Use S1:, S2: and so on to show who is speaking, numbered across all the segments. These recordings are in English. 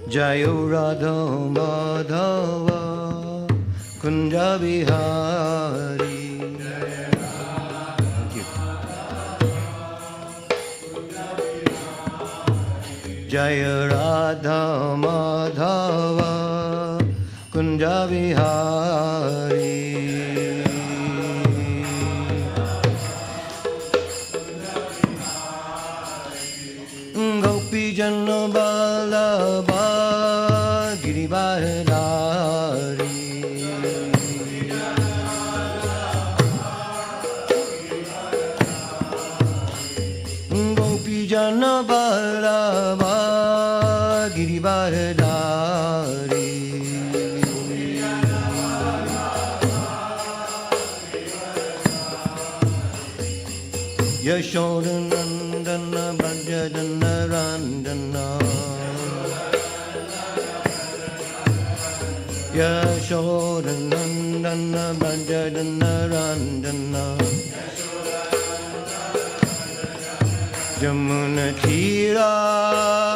S1: Jayo Radha Madhava Kunja Bihari. Jaya Radha Madhava Kunja Bihari. Gopi Jana Vallabha Girivardhari. Gopi Jana Vallabha Girivardhari. Yashodanandana Brajadana Randana. Yashodanandana Brajadana Randana. Jamuna Tira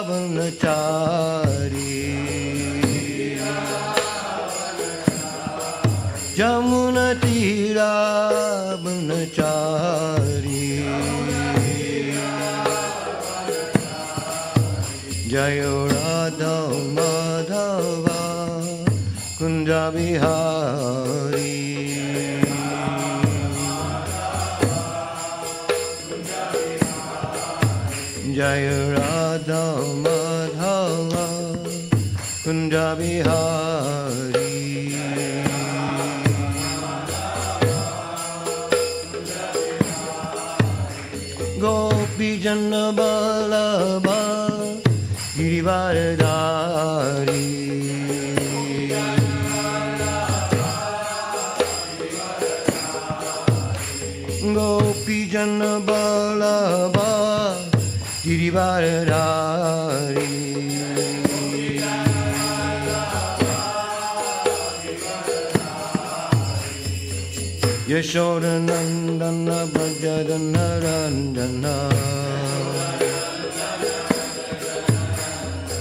S1: Vanachari. Jamuna Tira Vanachari. Jayo Radha Madhava Kunja Bihari. Jayo Radha Madhava Kunja Bihari. Gopi Jana Vallabha Girivardhari. Gopi Jana Vallabha Girivardhari. Yashodanandana Brajadana Randana.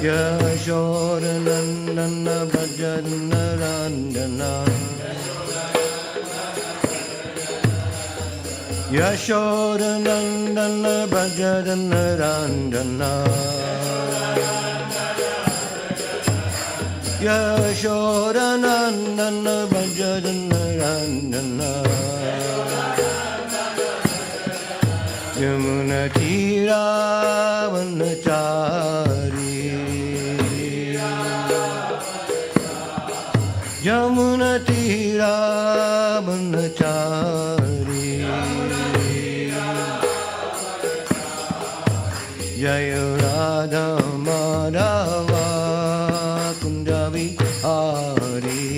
S1: Yashodanandana Brajadana Randana. Yashodanandana Brajadana Randana. Yashodanandana Brajadana Randana. Yamuna Tira Vanachari. Yamuna Tira Vanachari. Jaya Radha Madhava Kunja Bihari.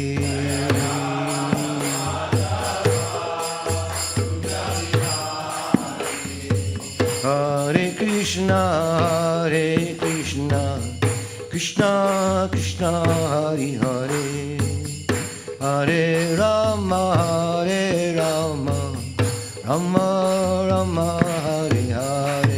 S1: Hare Krishna, Hare Krishna, Krishna Krishna, Hare Hare, Hare Rama, Hare Rama, Rama Rama, Hare Hare.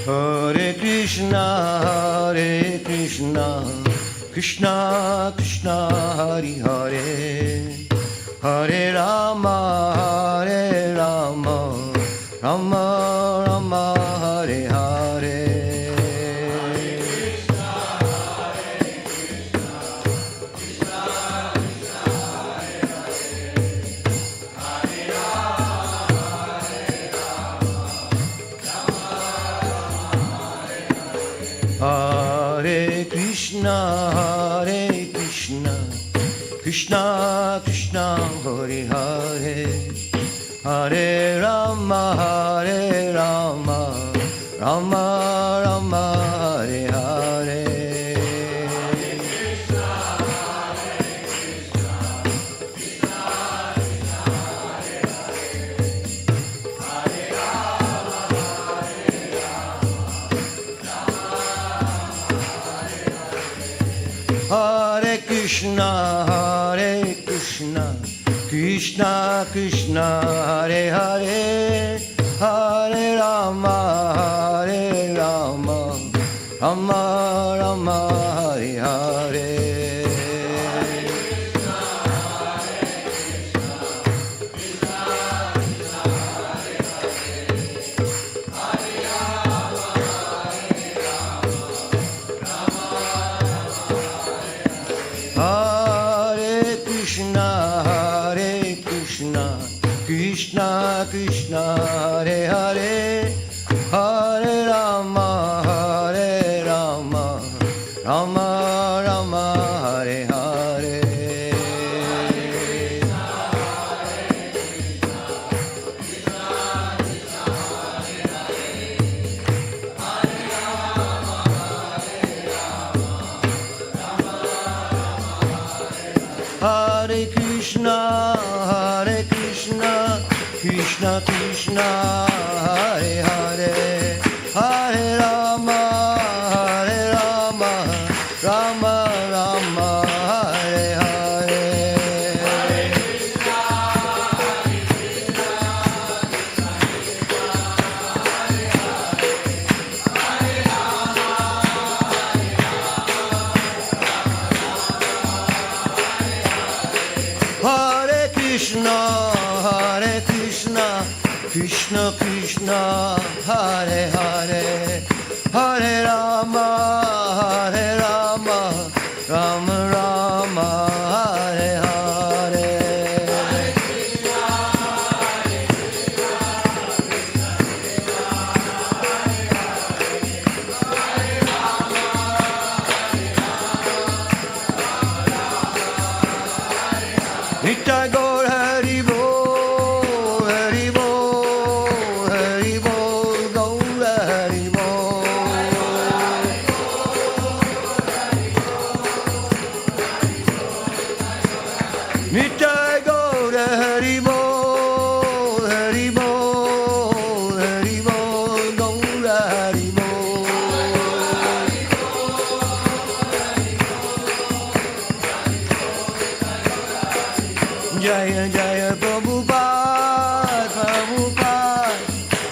S1: Hare Krishna, Hare Krishna, Krishna Krishna, Hare Hare, Hare Rama, Hare Rama, Rama Rama, Hare Hare. Hare Krishna, Hare Krishna, Krishna Krishna, Hare Hare, Hare Rama, Hare Rama, Rama Rama, Hare Hare. Krishna, Hare Krishna, Krishna Krishna, Hare Hare, Hare Rama, Hare Rama, Rama Rama, Hare Hare. Krishna Krishna, Hare Hare, Hare Rama, Hare Rama, Rama Rama, Hare Hare. Hare Krishna, Hare Krishna, Krishna Krishna, Hare Hare, Hare Rama, Hare Rama, Rama Rama, Hare Hare. Hare Krishna, Hare Krishna, Hare Hare, Hare Rama, Hare Rama, Hare Krishna, Hare Krishna, Krishna Krishna, Hare Hare, Hare Rama, Hare Rama, Rama Rama, Hare Hare. Hare Krishna, Hare Krishna, Krishna Krishna, Hare Hare, Hare Rama, Hare Rama, Rama Rama, Hare Hare. Nitai Gaur Hari Bol, Hari Bol, Hari Bol, Gaur Hari Bol. Nitai Gaur Hari Bol, Hari Bol, Hari Bol, Gaur Hari Bol. Jaya Jaya Prabhupada, Prabhupada,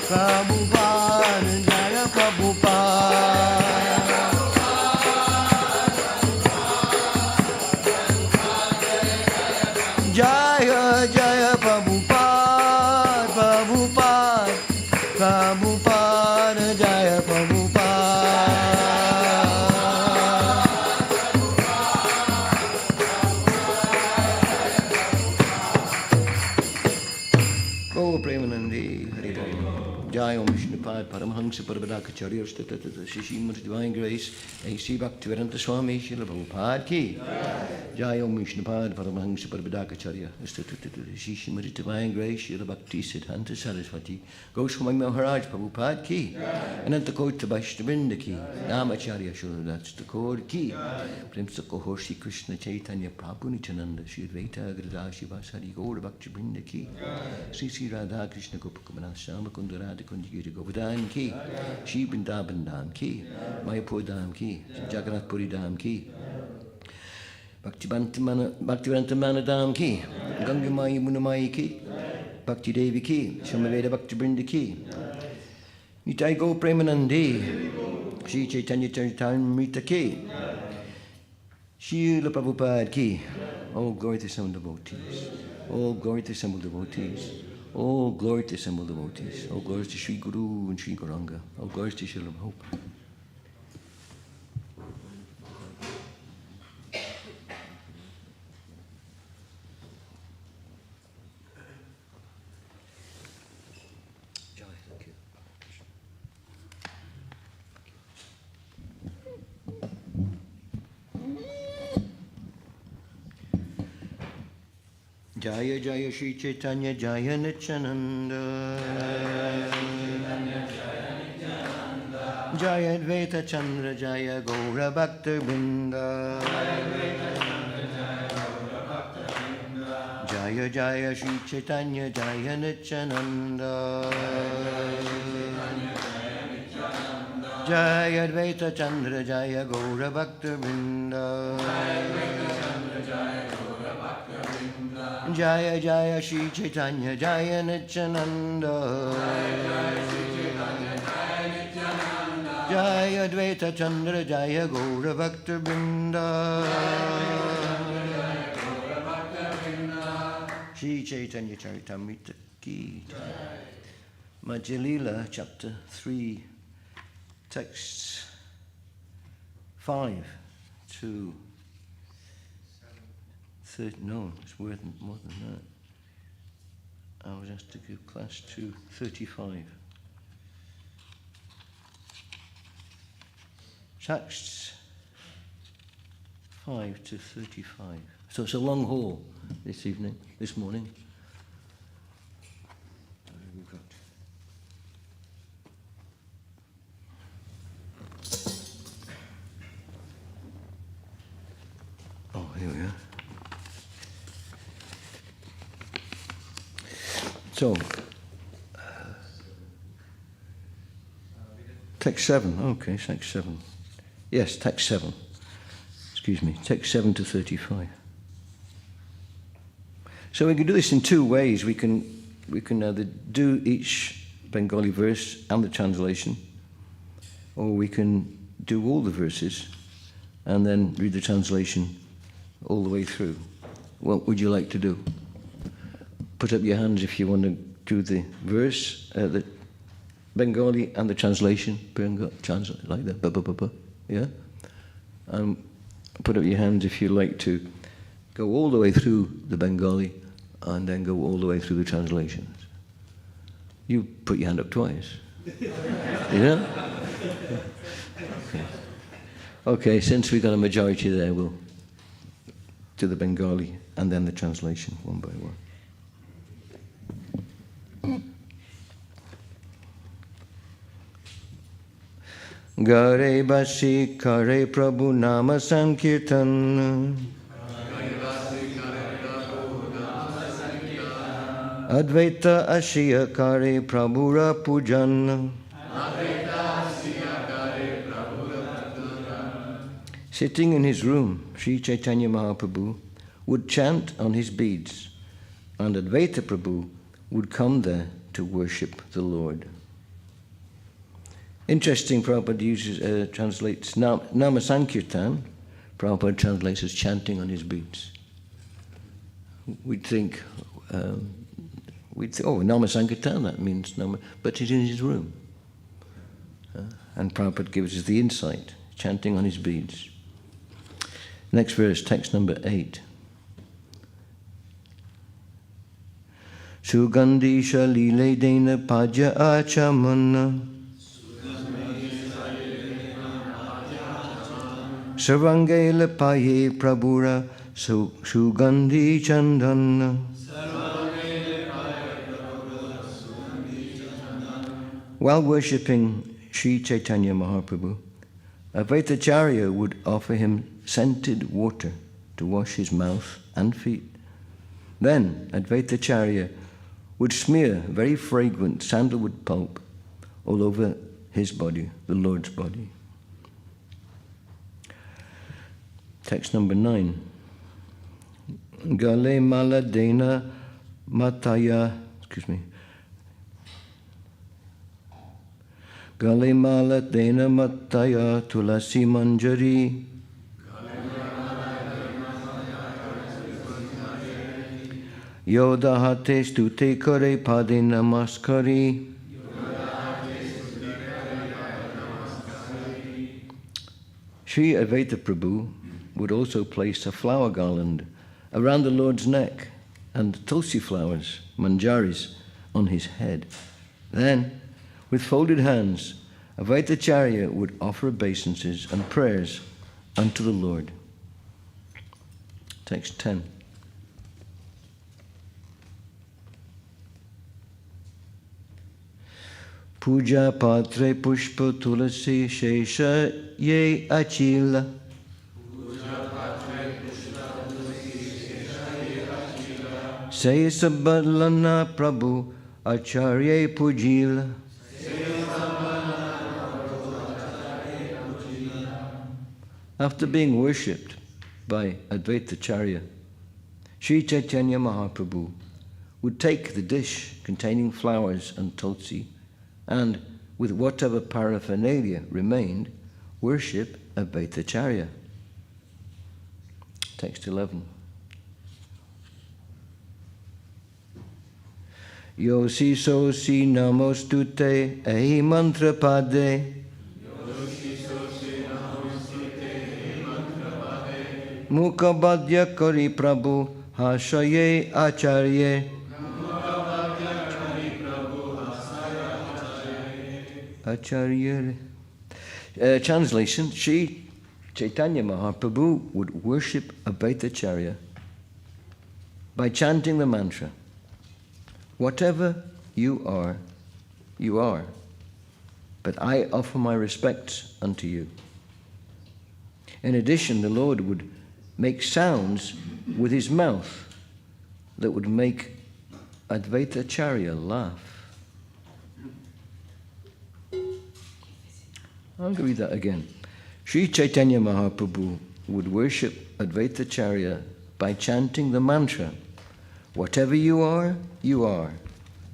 S1: Prabhupada, Jaya Prabhupada. Jaya Jaya Prabhupada, Prabhupada, Prabhupada, Jaya Prabhupada. Go Premanandi, Hari Bol. Jai Om Vishnupad, Paramhansa Parvadakacharya, Shishimurti Divine Grace, A.C. Bhaktivedanta Swami, Srila Prabhupada Ki. Jai Om Vishnupad, Paramhansa Parvadakacharya, Shishimurti Divine Grace, Srila Bhakti Siddhanta Saraswati, Goswami Maharaj Prabhupada Ki. Ananta Kota Vaishnavrinda Ki. Namacharya Srila, that's the code Ki. Primsa Kohor Shri Krishna Chaitanya Prabhu Nityananda, Shri Advaita Gadadhar Shivasari Gaura Bhakti Brinda Ki. Sri Sri Radha Krishna Gopakumana Shama Kundara Kunjigiri Govardhan Ki, Shri Vrindavan Dham Ki, Mayapur Dham Ki, Jagannath Puri Dham Ki, Bhaktivedanta Mana Dham Ki, Ganga Mai Munamai Ki, Bhakti Devi Ki, Shamaveda Bhakti Brinda Ki, Nitai Go Premanandi, Shri Caitanya-Caritāmṛta Ki, Srila Prabhupada Ki. All glory to some devotees. All glory to assembled devotees. All glory to assembled devotees. All glory to Sri Guru and Sri Gauranga. All glory to Srila Hope. Jaya Jaya Shri Chaitanya Jaya Nityananda Jaya Advaita Chandra Jaya Gaura Bhakta Vrinda Jaya Jaya Shri Chaitanya Jaya Nityananda Jaya Advaita Chandra Jaya Gaura Bhakta Vrinda. Jaya Jaya Shri Caitanya Jaya Nityananda. Jaya Advaita Chandra Jaya Gaura Bhakta Vrinda. Shri Caitanya-Caritāmṛta ki. Madhya-lilā, chapter 3, texts 5 to 30. No, it's more than that. I was asked to give class to 35. Texts 5 to 35. So it's a long haul this morning. We've got here we are. So, text 7. Okay, text 7. Yes, text 7. Excuse me, text 7 to 35. So we can do this in two ways. We can either do each Bengali verse and the translation, or we can do all the verses and then read the translation all the way through. What would you like to do? Put up your hands if you want to do the verse, the Bengali and the translation. Translate like that. Yeah? And put up your hands if you like to go all the way through the Bengali and then go all the way through the translations. You put your hand up twice. Yeah? Okay, since we've got a majority there, we'll do the Bengali and then the translation one by one. Gare basi kare Prabhu nama sankirtan. Advaita ashiya kare Prabhura pujan. Sitting in his room, Sri Chaitanya Mahaprabhu would chant on his beads, and Advaita Prabhu would come there to worship the Lord. Interesting, Prabhupada translates Nama Sankirtan. Prabhupada translates as chanting on his beads. We'd think, Nama Sankirtan, that means Nama, but it's in his room. And Prabhupada gives us the insight, chanting on his beads. Next verse, text number 8. Sugandhisha lile dena paja achamana. Sarvangela paye prabhura sugandhi chandana. While worshipping Sri Chaitanya Mahaprabhu, Advaitacharya would offer him scented water to wash his mouth and feet. Then Advaitacharya would smear very fragrant sandalwood pulp all over his body, the Lord's body. Text number 9. Gale mala dena mataya, Gale mala dena mataya tulasi manjari. Yoda hate stute kare pade namaskari. Sri Advaita Prabhu would also place a flower garland around the Lord's neck and tulsi flowers, manjaris, on his head. Then, with folded hands, Advaitacharya would offer obeisances and prayers unto the Lord. Text 10. Puja patre pushpa tulasi shesha ye achila. Say sabadlana prabhu acharya pujila. After being worshipped by Advaitacharya, Sri Chaitanya Mahaprabhu would take the dish containing flowers and tulsi and, with whatever paraphernalia remained, worship Advaitacharya. Text 11. Yosi sosi namostute ehi mantra pade Mukhabadya kari prabhu hashaye acharye. Acharya. Translation: Sri Chaitanya Mahaprabhu would worship Advaitacharya by chanting the mantra, "Whatever you are, but I offer my respects unto you." In addition, the Lord would make sounds with his mouth that would make Advaitacharya laugh. I'm going to read that again. Sri Chaitanya Mahaprabhu would worship Advaitacharya by chanting the mantra, "Whatever you are,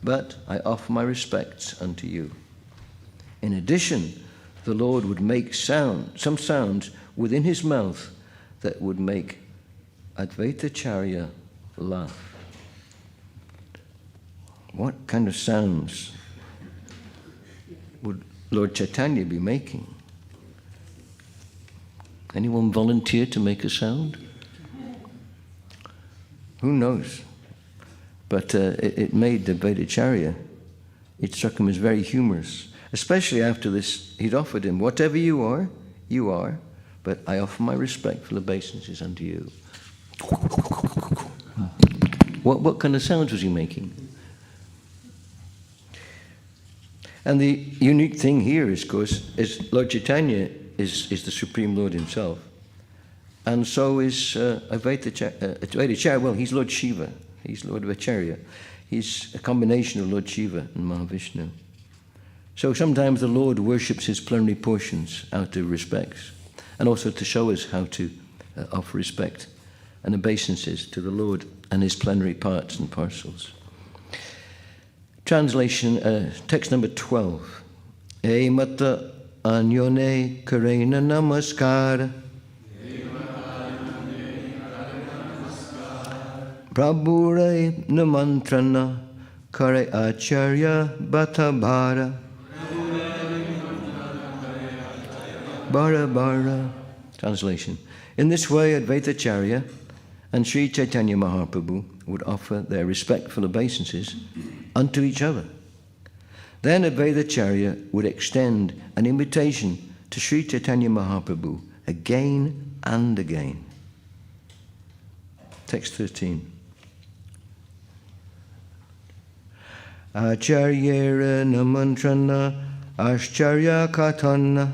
S1: but I offer my respects unto you." In addition, the Lord would make some sounds within his mouth that would make Advaitacharya laugh. What kind of sounds would Lord Chaitanya be making? Anyone volunteer to make a sound? Who knows? But it made Advaitacharya, it struck him as very humorous. Especially after this, he'd offered him, "Whatever you are, but I offer my respectful obeisances unto you." What kind of sounds was he making? And the unique thing here is, of course, is Lord Chaitanya is the Supreme Lord himself. And so is Advaitacharya. Well, he's Lord Shiva. He's Lord of Acharya. He's a combination of Lord Shiva and Mahavishnu. So sometimes the Lord worships his plenary portions out of respects, and also to show us how to offer respect and obeisances to the Lord and his plenary parts and parcels. Translation, text number 12. E mata anyone karena namaskar. Prabhure namantrana kare acharya bhatabhara. Bara. Translation. In this way, Advaitacharya and Sri Chaitanya Mahaprabhu would offer their respectful obeisances unto each other. Then Advaitacharya would extend an invitation to Sri Chaitanya Mahaprabhu again and again. Text 13. Acharyera namantrana ascharya katana.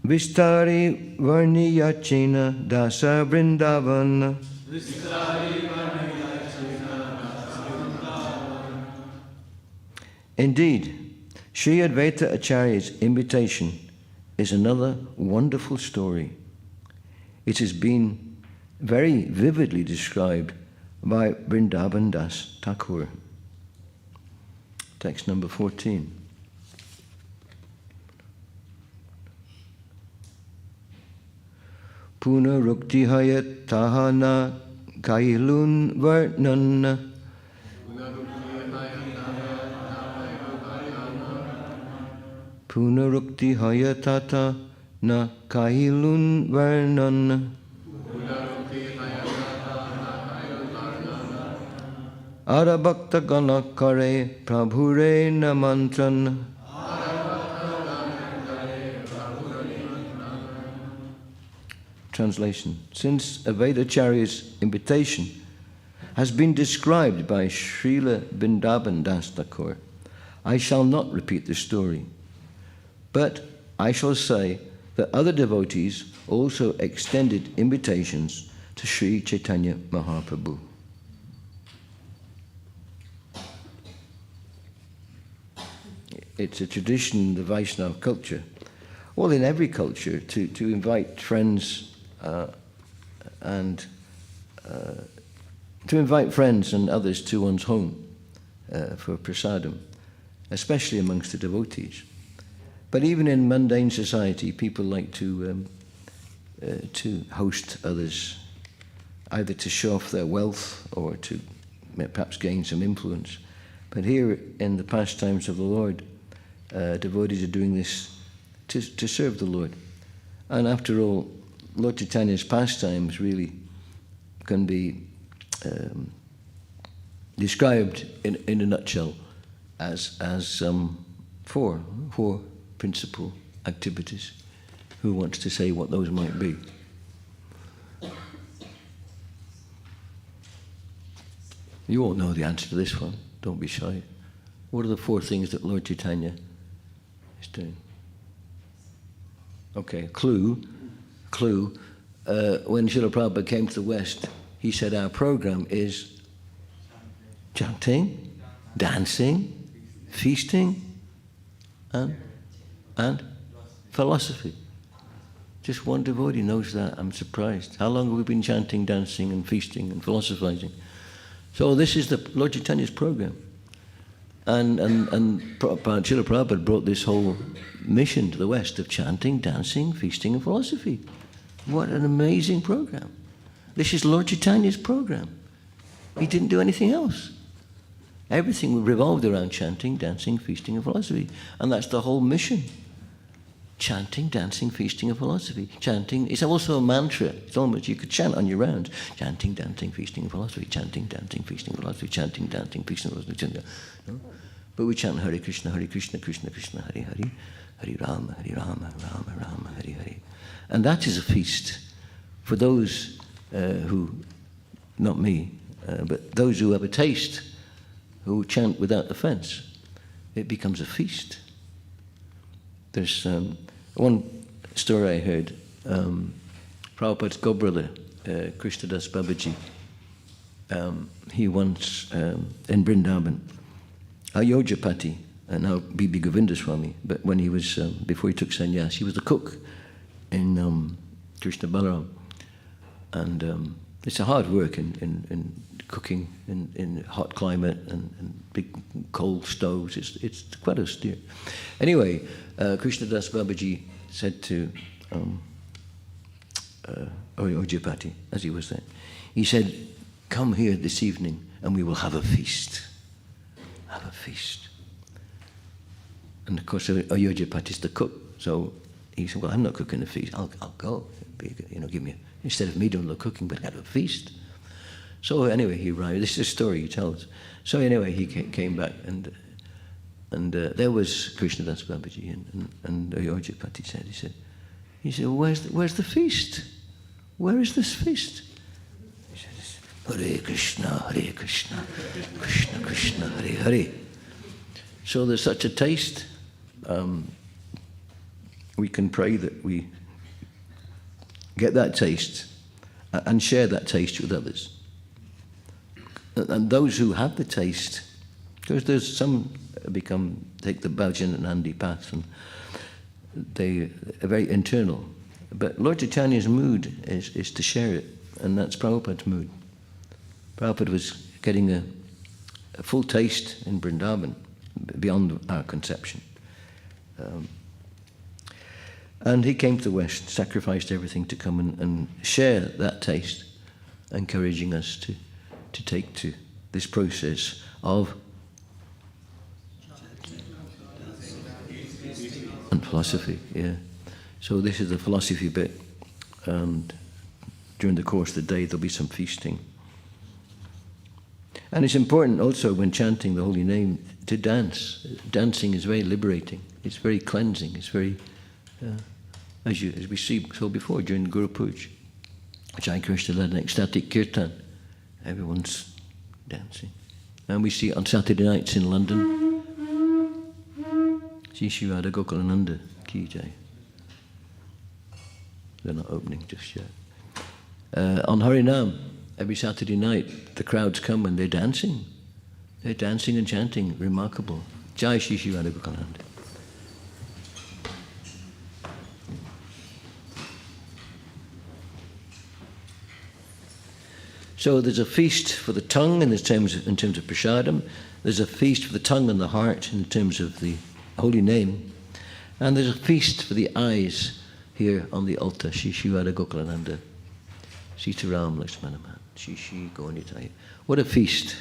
S1: Vistari varniyachena dasa vrindavana. Indeed, Sri Advaita Acharya's invitation is another wonderful story. It has been very vividly described by Vrindavan Das Thakur. Text number 14. Punarukti hayat tahana kailun varnana. Punarukti hayatata na kailun varnana. Arabhakta ganakare prabhure namantran. Translation. Since Advaitacharya's invitation has been described by Srila Vrindavan Das Thakur, I shall not repeat the story, but I shall say that other devotees also extended invitations to Sri Chaitanya Mahaprabhu. it's a tradition, the Vaishnava culture, well, in every culture, to invite friends and others to one's home for prasadam, especially amongst the devotees. But even in mundane society, people like to host others, either to show off their wealth or to perhaps gain some influence. But here in the pastimes of the Lord, devotees are doing this to serve the Lord. And after all, Lord Chaitanya's pastimes really can be described in a nutshell as four principal activities. Who wants to say what those might be? You all know the answer to this one. Don't be shy. What are the four things that Lord Chaitanya is doing? Okay, clue. When Srila Prabhupada came to the West, he said our program is chanting, dancing, feasting, and philosophy. Just one devotee knows that. I'm surprised. How long have we been chanting, dancing, and feasting, and philosophizing? So this is the Lord Chaitanya's program. And Srila Prabhupada brought this whole mission to the West of chanting, dancing, feasting, and philosophy. What an amazing program. This is Lord Chaitanya's program. He didn't do anything else. Everything revolved around chanting, dancing, feasting, and philosophy. And that's the whole mission. Chanting, dancing, feasting, and philosophy. Chanting is also a mantra. It's almost, you could chant on your rounds. Chanting, dancing, feasting, and philosophy. Chanting, dancing, feasting, and philosophy. Chanting, dancing, feasting, and philosophy. No? But we chant Hare Krishna, Krishna Krishna, Hare Hare. Hare Rama, Rama Rama, Hare Hare. And that is a feast for those who, not me, but those who have a taste, who chant without offense. It becomes a feast. There's one story I heard. Prabhupada's god-brother, Krishnadas Babaji, he once, in Vrindavan, Ayodhyapati, and now B.B. Govindaswamy, but when he was, before he took sannyas, he was the cook in Krishna Balaram. And it's a hard work in cooking in hot climate and big coal stoves. It's quite austere. Anyway, Krishnadas Babaji said to Ayodhyapati, as he was there, he said, "Come here this evening and we will have a feast." Have a feast. And of course, Ayodhyapati is the cook, so he said, "Well, I'm not cooking a feast. I'll go. Give me instead of me doing the cooking, but have a feast." So anyway, he arrived. This is a story he tells. So anyway, he came back, and there was Krishnadas Babaji, and Ayodhyapati said, he said, well, where's the feast? Where is this feast? He says, Hare Krishna, Krishna Krishna, Hare Hare. So there's such a taste. We can pray that we get that taste and share that taste with others. And those who have the taste, because there's some take the bhajan and Andi path, and they are very internal. But Lord Chaitanya's mood is to share it, and that's Prabhupada's mood. Prabhupada was getting a full taste in Vrindavan, beyond our conception. And he came to the West, sacrificed everything to come and share that taste, encouraging us to take to this process of and philosophy, yeah. So this is the philosophy bit, and during the course of the day there'll be some feasting. And it's important also when chanting the holy name to dance. Dancing is very liberating. It's very cleansing. It's very, as we saw before during the Guru Puj, Jai Krishna led an ecstatic kirtan. Everyone's dancing. And we see it on Saturday nights in London. Shri Shri Radha Gokulananda Ki Jai. They're not opening just yet. On Harinam, every Saturday night, the crowds come and they're dancing. They're dancing and chanting. Remarkable. Jai Shri Shri Radha Gokulananda. So there's a feast for the tongue in terms of prasadam. There's a feast for the tongue and the heart in terms of the holy name. And there's a feast for the eyes here on the altar. Shri Shri Radha Gokulananda. Sita Ram Lakshmana Man. Shri Shri Gauranitai. What a feast.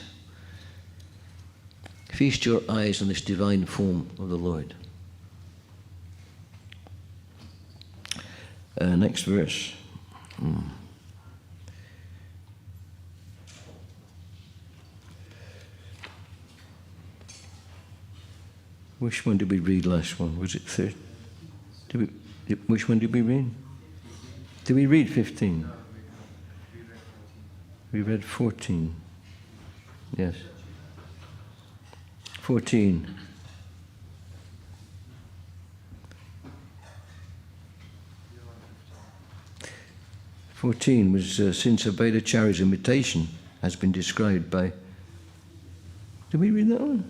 S1: Feast your eyes on this divine form of the Lord. Next verse. Which one did we read last one? Was it third? Which one did we read? Did we read 15? We read 14. Yes. 14. Was since Caitanya-Caritāmṛta's imitation has been described by. Did we read that one?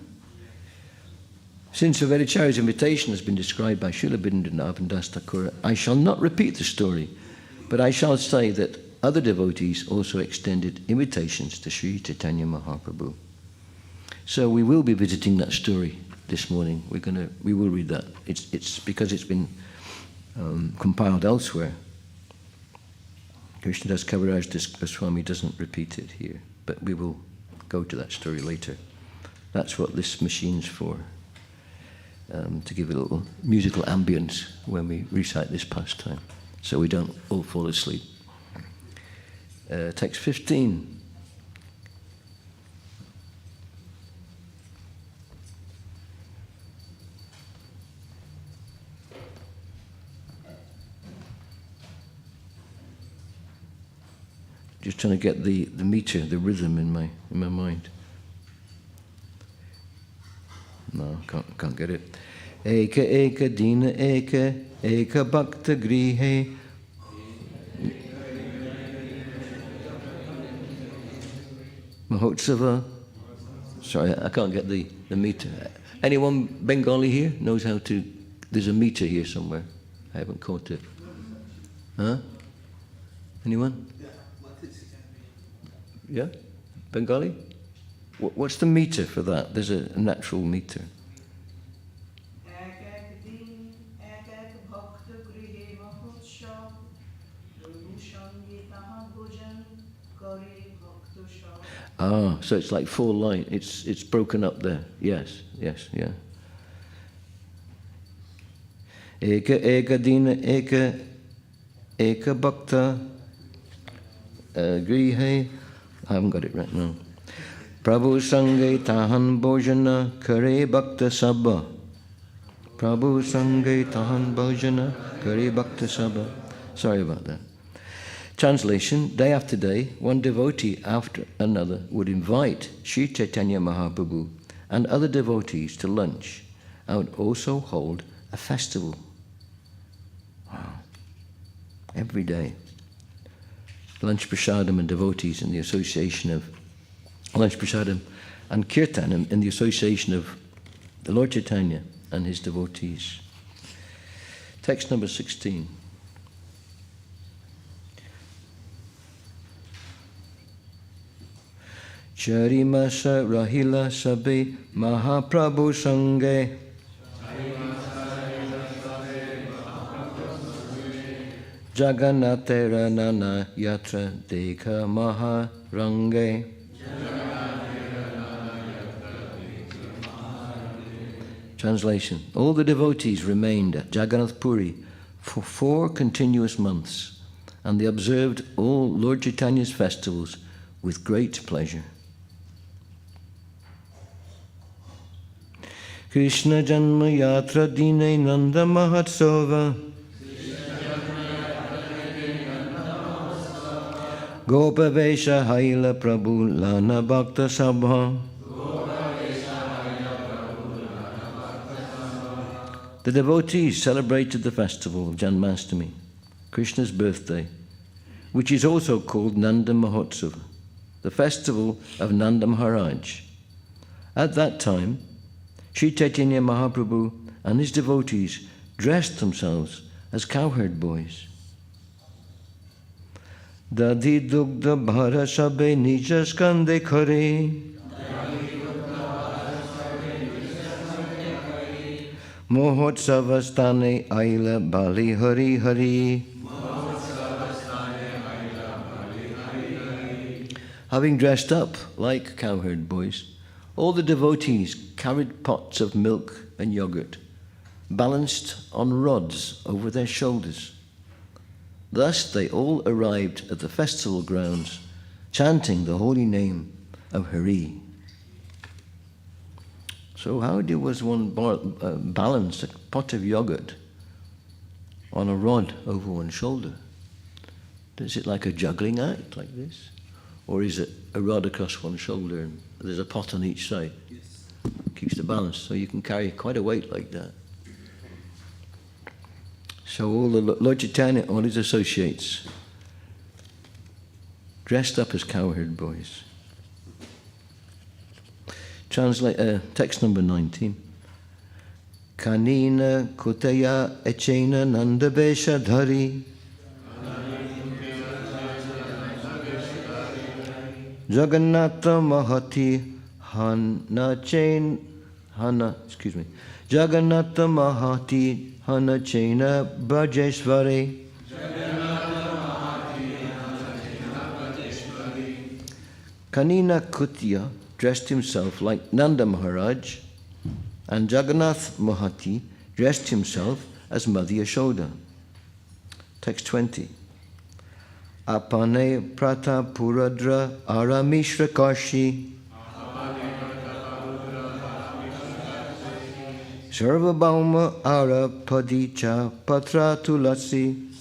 S1: Since Caitanya-Caritāmṛta's imitation has been described by Srila Vrindavan and Dāsa Thakur, I shall not repeat the story, but I shall say that other devotees also extended invitations to Sri Chaitanya Mahaprabhu. So we will be visiting that story this morning. We will read that. It's because it's been compiled elsewhere. Krishnadas Kaviraj Goswami doesn't repeat it here, but we will go to that story later. That's what this machine's for, to give it a little musical ambience when we recite this pastime, so we don't all fall asleep. Text 15. Just trying to get the meter, the rhythm in my mind. No, can't get it. Eka eka dina eka bhakta grihe. Mahotsava. Sorry, I can't get the meter. Anyone Bengali here knows how to? There's a meter here somewhere. I haven't caught it. Huh? Anyone? Yeah? Bengali? What's the meter for that? There's a natural meter. Ah, so it's like 4 lines. It's broken up there. Yes, yeah. Eka dina eka bhakta grihe. I haven't got it right now. Prabhu Sange Tahan Bhojana Kare Bhakta Sabha. Prabhu Sange Tahan Bhojana Kare Bhakta Sabha. Sorry about that. Translation: day after day, one devotee after another would invite Sri Chaitanya Mahaprabhu and other devotees to lunch and would also hold a festival. Wow. Every day. Lunch prasadam and devotees in the association of lunch prasadam and kirtan in the association of the Lord Chaitanya and his devotees. Text number 16. Charimasa rahila sabe Mahaprabhu sange. Jagannatera nana yatra dekha maharange. Translation: all the devotees remained at Jagannath Puri for 4 continuous months, and they observed all Lord Chaitanya's festivals with great pleasure. Krishna Janma Yatra Dine Nanda Mahatsava Gopavesha Haila Prabhu Lana Bhakta Sabha. The devotees celebrated the festival of Janmashtami, Krishna's birthday, which is also called Nanda Mahotsava, the festival of Nanda Maharaj. At that time, Sri Chaitanya Mahaprabhu and his devotees dressed themselves as cowherd boys. Dadhi dugdha bhara sabe nija skande khare, mohotsavastane aila bali hari hari. Having dressed up like cowherd boys, all the devotees carried pots of milk and yogurt, balanced on rods over their shoulders. Thus they all arrived at the festival grounds, chanting the holy name of Hari. So how was one balance a pot of yogurt on a rod over one shoulder? Is it like a juggling act like this? Or is it a rod across one shoulder and there's a pot on each side? Yes. Keeps the balance, so you can carry quite a weight like that. So all the Lord Chaitanya, all his associates, dressed up as cowherd boys. Translate text number 19. Kanina kutaya echena nandabesha dhari Jagannatha Mahati Jagannatha Mahati Hana Chena Brajeswari. Kanina Kutya dressed himself like Nanda Maharaj, and Jagannath Mahati dressed himself as Mother Yashoda. Text 20. Apane Prata Puradra Aramishra Kashi Sarvabhauma Ara Padicha Patra Tulasi.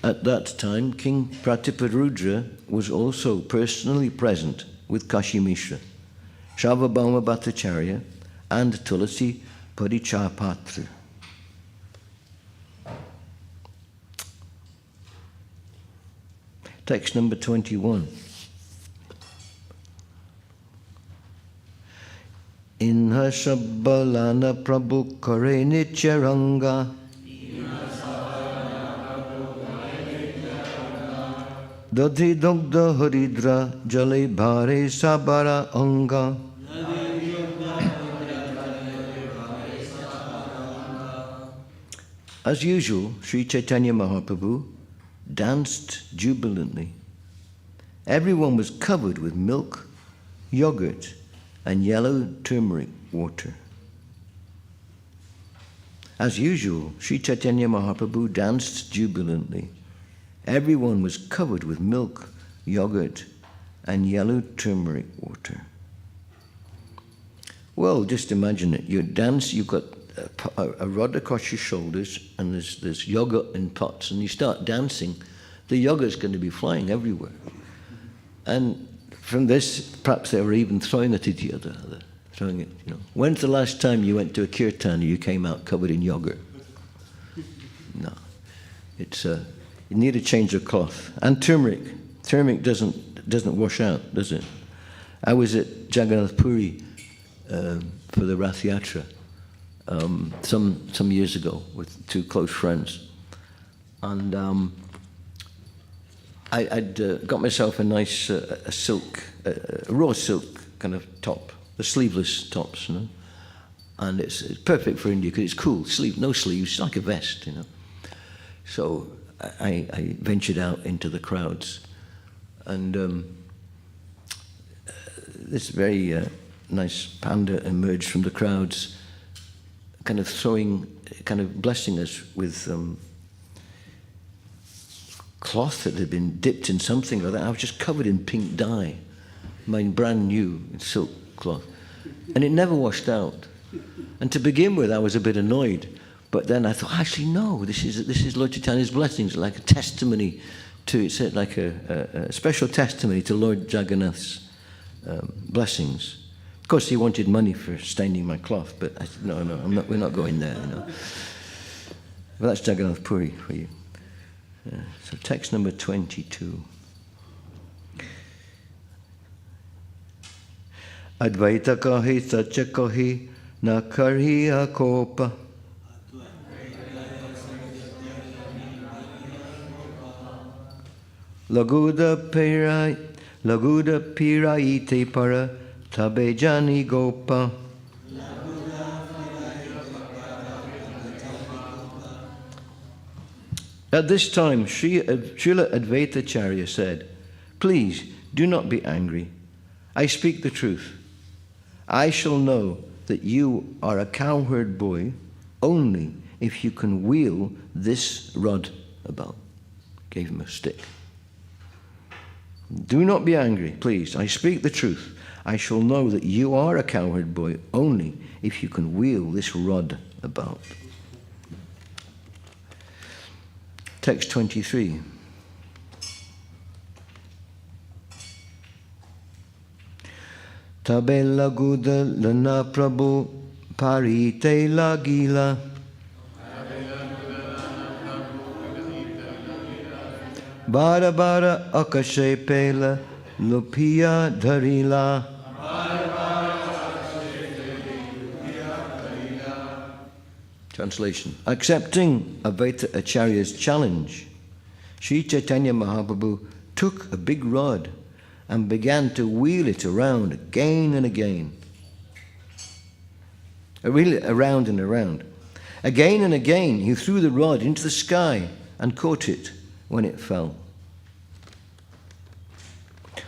S1: At that time, King Pratiparudra was also personally present with Kashi Mishra, Sarvabhauma Bhattacharya, and Tulasi Padichapatra. Text number 21. Inha Shabbalana Prabhu Kare Nityaranga Dadhi Dogda Haridra Jale Bhare Sabara Anga. As usual, Sri Chaitanya Mahaprabhu danced jubilantly. Everyone was covered with milk, yogurt, and yellow turmeric water. As usual, Sri Chaitanya Mahaprabhu danced jubilantly. Everyone was covered with milk, yogurt, and yellow turmeric water. Well, just imagine it. You dance, you've got a rod across your shoulders, and there's yogurt in pots, and you start dancing, the yogurt's going to be flying everywhere. And from this, perhaps they were even throwing it at each other. Throwing it, you know. When's the last time you went to a kirtan and you came out covered in yogurt? No. It's you need a change of cloth. And turmeric. Turmeric doesn't wash out, does it? I was at Jagannath Puri for the Rath Yatra some years ago with two close friends, and I'd got myself a nice a silk, a raw silk kind of top, the sleeveless tops, you know, and it's perfect for India because it's cool. No sleeves, like a vest, you know. So I ventured out into the crowds, and this very nice panda emerged from the crowds, kind of blessing us with cloth that had been dipped in something or that. I was just covered in pink dye, mine brand new silk cloth, and it never washed out. And to begin with, I was a bit annoyed, but then I thought, actually, no, this is Lord Chaitanya's blessings, like a testimony to, it's like a special testimony to Lord Jagannath's blessings. Of course, he wanted money for staining my cloth, but I said, no, we're not going there, you know. But that's Jagannath Puri for you. So text number 22. Advaita kahi satya kahi na kari akopa. Laguda pirai te para tabe jani gopa. At this time, Srila Advaita Acharya said, "Please do not be angry. I speak the truth. I shall know that you are a cowherd boy only if you can wheel this rod about." Gave him a stick. "Do not be angry, please. I speak the truth. I shall know that you are a cowherd boy only if you can wheel this rod about." Text 23. Tabe laguda lana prabhu parite lagila. Bara bara akashe pela lupia dharila. Translation. Accepting Advaita Acharya's challenge, Sri Chaitanya Mahaprabhu took a big rod and began to wheel it around again and again. Wheel it around and around. Again and again he threw the rod into the sky and caught it when it fell.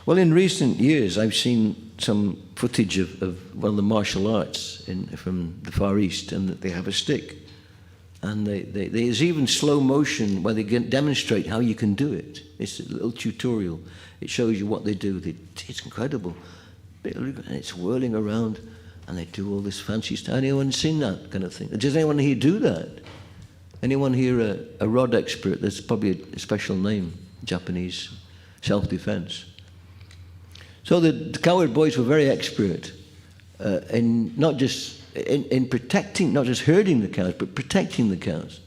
S1: Well, in recent years I've seen some footage of one of the martial arts from the Far East, and they have a stick. And there's even slow motion where they demonstrate how you can do it. It's a little tutorial. It shows you what they do. It's incredible. And it's whirling around, and they do all this fancy stuff. Anyone seen that kind of thing? Does anyone here do that? Anyone here a rod expert? There's probably a special name, Japanese self-defense. So the cowherd boys were very expert in not just in protecting, not just herding the cows, but protecting the cows.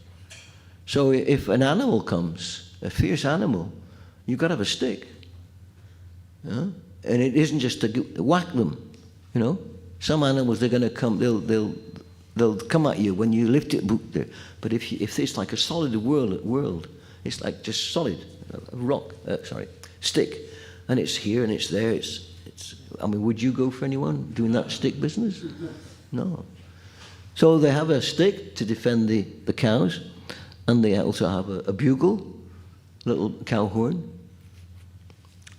S1: So if an animal comes, a fierce animal, you've got to have a stick. And it isn't just to whack them, you know. Some animals, they're going to come, they'll come at you when you lift it there. But if it's like a solid world, it's like just solid, stick. And it's here and it's there. I mean, would you go for anyone doing that stick business? No. So they have a stick to defend the cows, and they also have a bugle, little cow horn.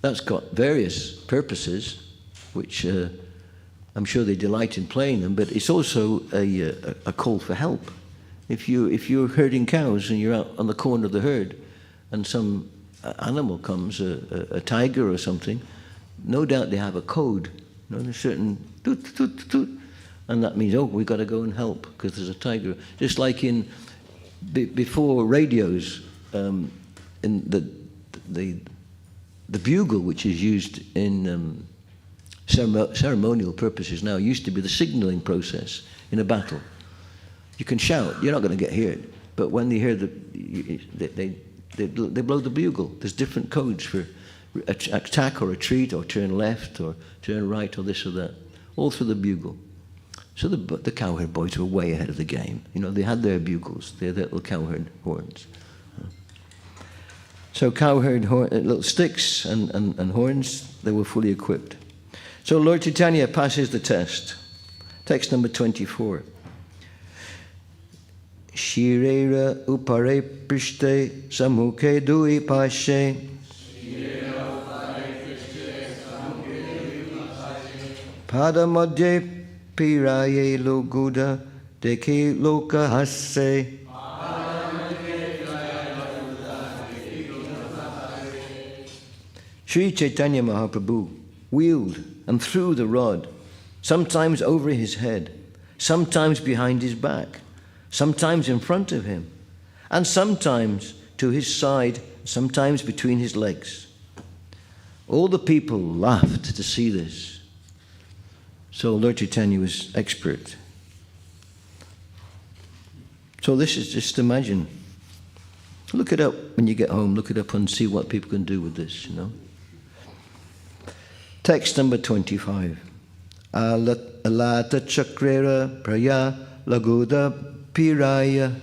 S1: That's got various purposes, which I'm sure they delight in playing them, but it's also a call for help. If you're herding cows and you're out on the corner of the herd, and some animal comes, a tiger or something, no doubt they have a code. You know, there's certain toot, toot, toot, and that means, oh, we've got to go and help because there's a tiger. Just like before radios, in the bugle, which is used in ceremonial purposes now, used to be the signaling process in a battle. You can shout, you're not going to get hurt, but when they hear they blow the bugle. There's different codes for attack or retreat or turn left or turn right or this or that, all through the bugle. So the cowherd boys were way ahead of the game. You know, they had their bugles, they had their little cowherd horns. So cowherd little sticks and horns, they were fully equipped. So Lord Chaitanya passes the test. Text number 24. Shirera upare prishte samukhe dui pashe. Pada madhye piraye loguda dekhe loka hasse. Sri Chaitanya Mahaprabhu wheeled and threw the rod, sometimes over his head, sometimes behind his back, sometimes in front of him, and sometimes to his side, sometimes between his legs. All the people laughed to see this. So Lord Chaitanya was expert. So this is just imagine. Look it up when you get home. Look it up and see what people can do with this, you know. Text number 25. Alata chakrera praya lagoda piraya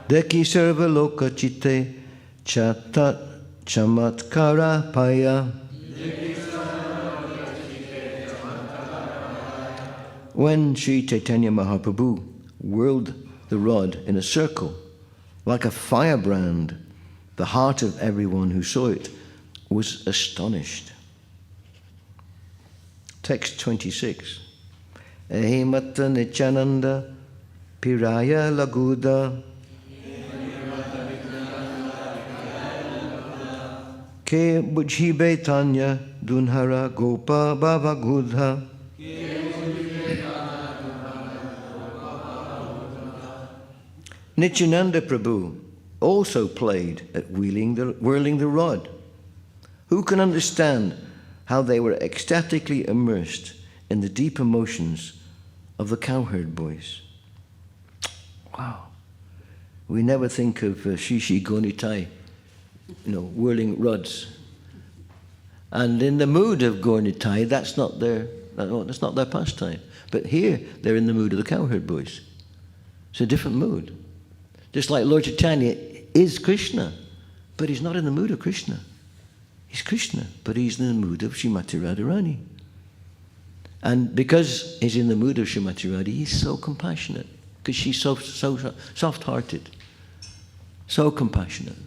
S1: deki sarva loka chitte chatat chamatkara paya. When Sri Chaitanya Mahaprabhu whirled the rod in a circle, like a firebrand, the heart of everyone who saw it was astonished. Text 26. Ehimata Nichananda Piraya Laguda Ke Bujhibe Tanya Dunhara Gopa Baba Gudha. Nityananda Prabhu also played at whirling the rod. Who can understand how they were ecstatically immersed in the deep emotions of the cowherd boys? Wow. We never think of Shishi Gornitai, whirling rods. And in the mood of Gornitai, that's not their pastime. But here, they're in the mood of the cowherd boys. It's a different mood. Just like Lord Chaitanya is Krishna, but he's not in the mood of Krishna. He's Krishna, but he's in the mood of Srimati Radharani. And because he's in the mood of Srimati Radharani, he's so compassionate, because she's so soft-hearted, so compassionate.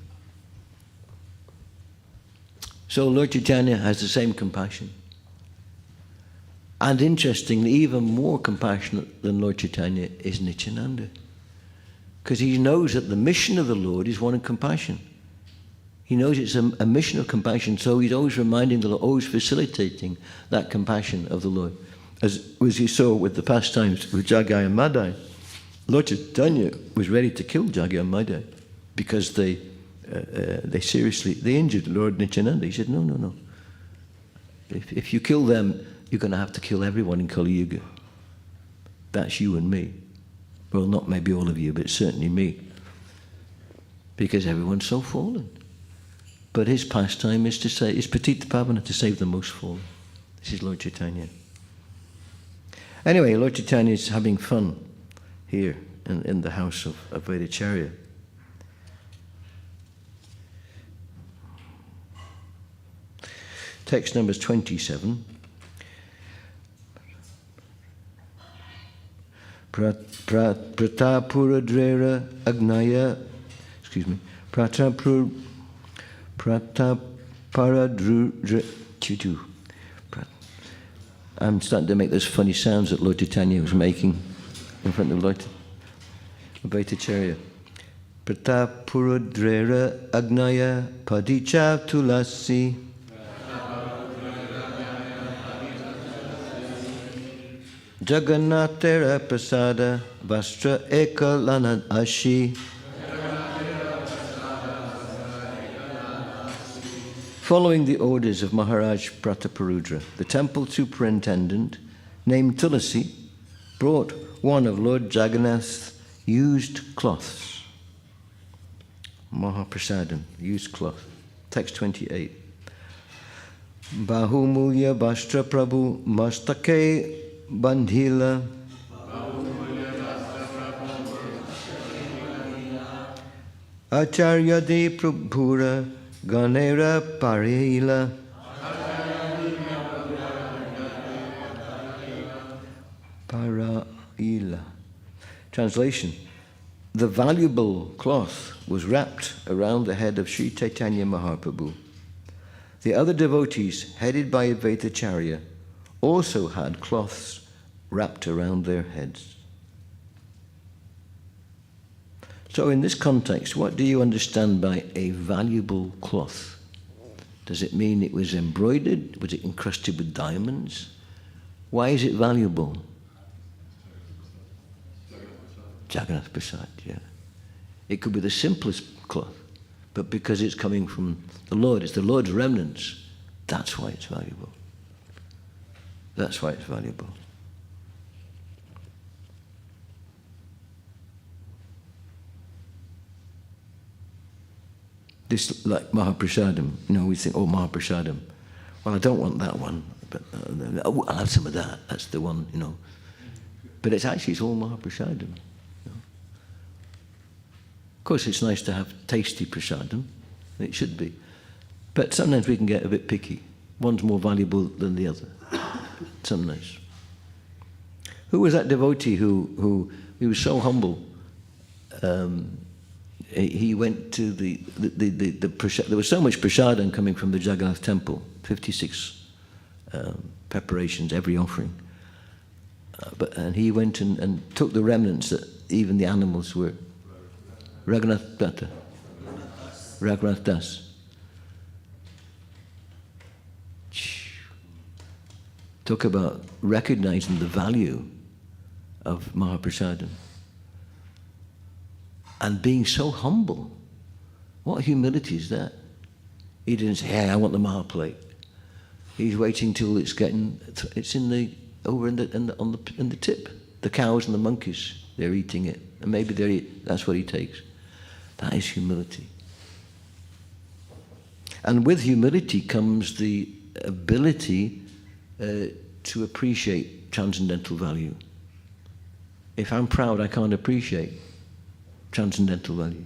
S1: So Lord Chaitanya has the same compassion. And interestingly, even more compassionate than Lord Chaitanya is Nityananda. Because he knows that the mission of the Lord is one of compassion. He knows it's a mission of compassion, so he's always reminding the Lord, always facilitating that compassion of the Lord. As you saw with the pastimes with Jagai and Madai, Lord Chaitanya was ready to kill Jagai and Madai because they injured Lord Nityananda. He said, no. If you kill them, you're going to have to kill everyone in Kali Yuga. That's you and me. Well, not maybe all of you, but certainly me. Because everyone's so fallen. But his pastime is Patita Pavana, to save the most fallen. This is Lord Chaitanya. Anyway, Lord Chaitanya is having fun here in the house of Vaidacharya. Text numbers 27. Pratapuradrera Agnaya, Prataparadru. I'm starting to make those funny sounds that Lord Chaitanya was making in front of Lord Vaitacharya. Pratapuradrera Agnaya Padicha Tulasi. Jagannatera Prasada Vastra Eka Lanad Ashi. Following the orders of Maharaj Prataparudra, the temple superintendent, named Tulasi, brought one of Lord Jagannath's used cloths. Mahaprasadam, used cloth. Text 28. Bahumulya Vastra Prabhu Mastake Bandhila Acharya De Prabhura Ganera Parila. Paraila. Translation. The valuable cloth was wrapped around the head of Sri Chaitanya Mahaprabhu. The other devotees, headed by Advaitacharya, also had cloths wrapped around their heads. So in this context, what do you understand by a valuable cloth? Does it mean it was embroidered? Was it encrusted with diamonds? Why is it valuable? Jagannath Prasad, yeah. It could be the simplest cloth, but because it's coming from the Lord, it's the Lord's remnants, that's why it's valuable. That's why it's valuable. This, like Mahaprasadam, we think, oh, Mahaprasadam. Well, I don't want that one, but I'll have some of that. That's the one, But it's all Mahaprasadam. Of course, it's nice to have tasty prasadam. It should be. But sometimes we can get a bit picky. One's more valuable than the other. Sometimes. Who was that devotee who he was so humble? He went to the there was so much prasadam coming from the Jagannath temple, 56 preparations, every offering. And he went and took the remnants that even the animals were. Raghunath Das. Talk about recognizing the value of Mahaprasadam. And being so humble. What humility is that? He didn't say, hey, I want the Maha plate. He's waiting till it's in the tip. The cows and the monkeys, they're eating it. And maybe that's what he takes. That is humility. And with humility comes the ability to appreciate transcendental value. If I'm proud, I can't appreciate transcendental value.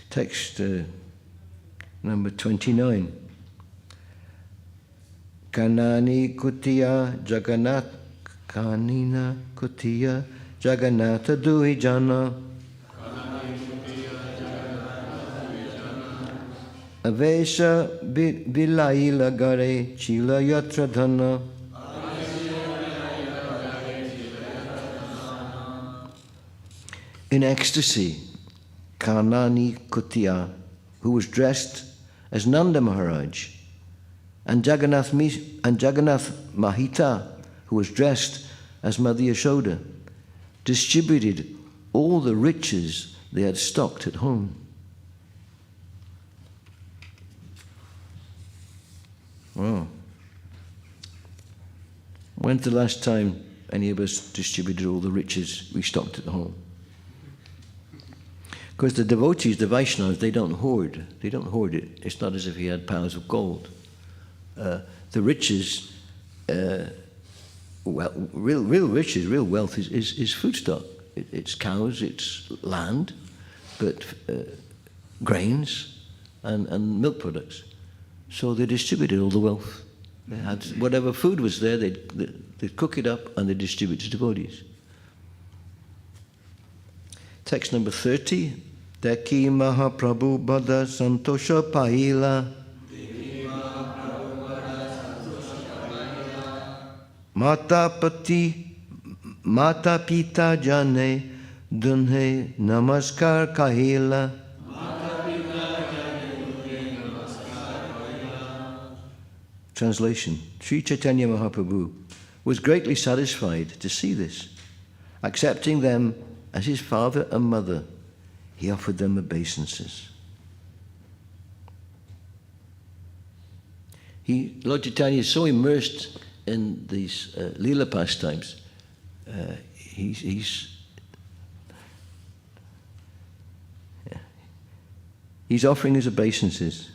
S1: Text number 29. Kanani kutiya Jagannath kanina kutiya Jagannatha duhi jana Avesha vilaila gare chila yatra dhana. In ecstasy, Kanani Kutiya, who was dressed as Nanda Maharaj, and Jagannath Mahita, who was dressed as Mother Yashoda, distributed all the riches they had stocked at home. Wow. When's the last time any of us distributed all the riches we stocked at home? Because the devotees, the Vaishnavas, they don't hoard. They don't hoard it. It's not as if he had piles of gold. The riches, real riches, real wealth is food stock. It's cows, it's land, but grains and milk products. So they distributed all the wealth. They had whatever food was there, they'd cook it up and they distribute to devotees. Text number 30. Deki Mahaprabhu Bada Santosha Paila Mata Pita Jane Dunhe Namaskar Kahila. Translation. Sri Chaitanya Mahaprabhu was greatly satisfied to see this. Accepting them as his father and mother, he offered them obeisances. Lord Chaitanya is so immersed in these Leela pastimes, he's offering his obeisances.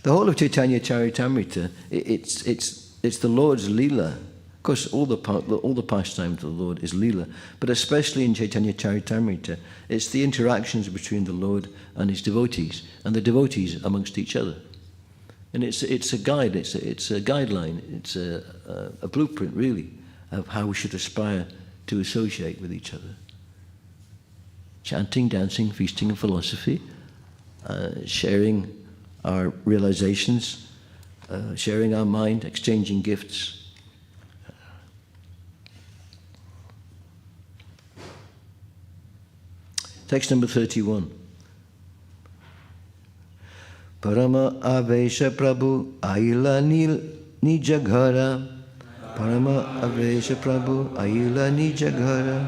S1: The whole of Caitanya-Caritāmṛta, it's the Lord's Leela. Of course, all the pastimes of the Lord is Leela, but especially in Caitanya-Caritāmṛta, it's the interactions between the Lord and his devotees, and the devotees amongst each other. And it's a guide, it's a guideline, it's a blueprint, really, of how we should aspire to associate with each other. Chanting, dancing, feasting, and philosophy, sharing our realizations, sharing our mind, exchanging gifts. Text number 31. Parama Avesha Prabhu Aila Nijaghara. Parama Avesha Prabhu Aila Nijaghara.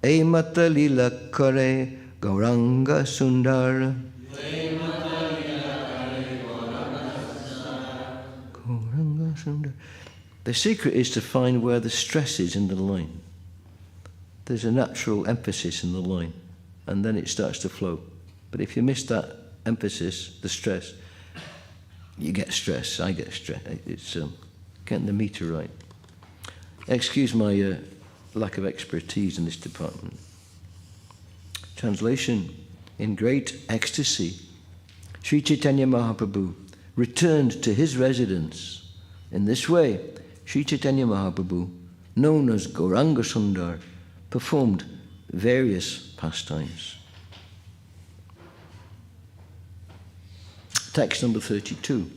S1: E Madhya-lilā kare Gauranga Sundara. Sundar. The secret is to find where the stress is in the line. There's a natural emphasis in the line, and then it starts to flow. But if you miss that emphasis, the stress, you get stress. I get stress. It's getting the meter right. Excuse my lack of expertise in this department. Translation: in great ecstasy, Sri Chaitanya Mahaprabhu returned to his residence. In this way, Sri Chaitanya Mahaprabhu, known as Gauranga Sundar, performed various pastimes. Text number 32.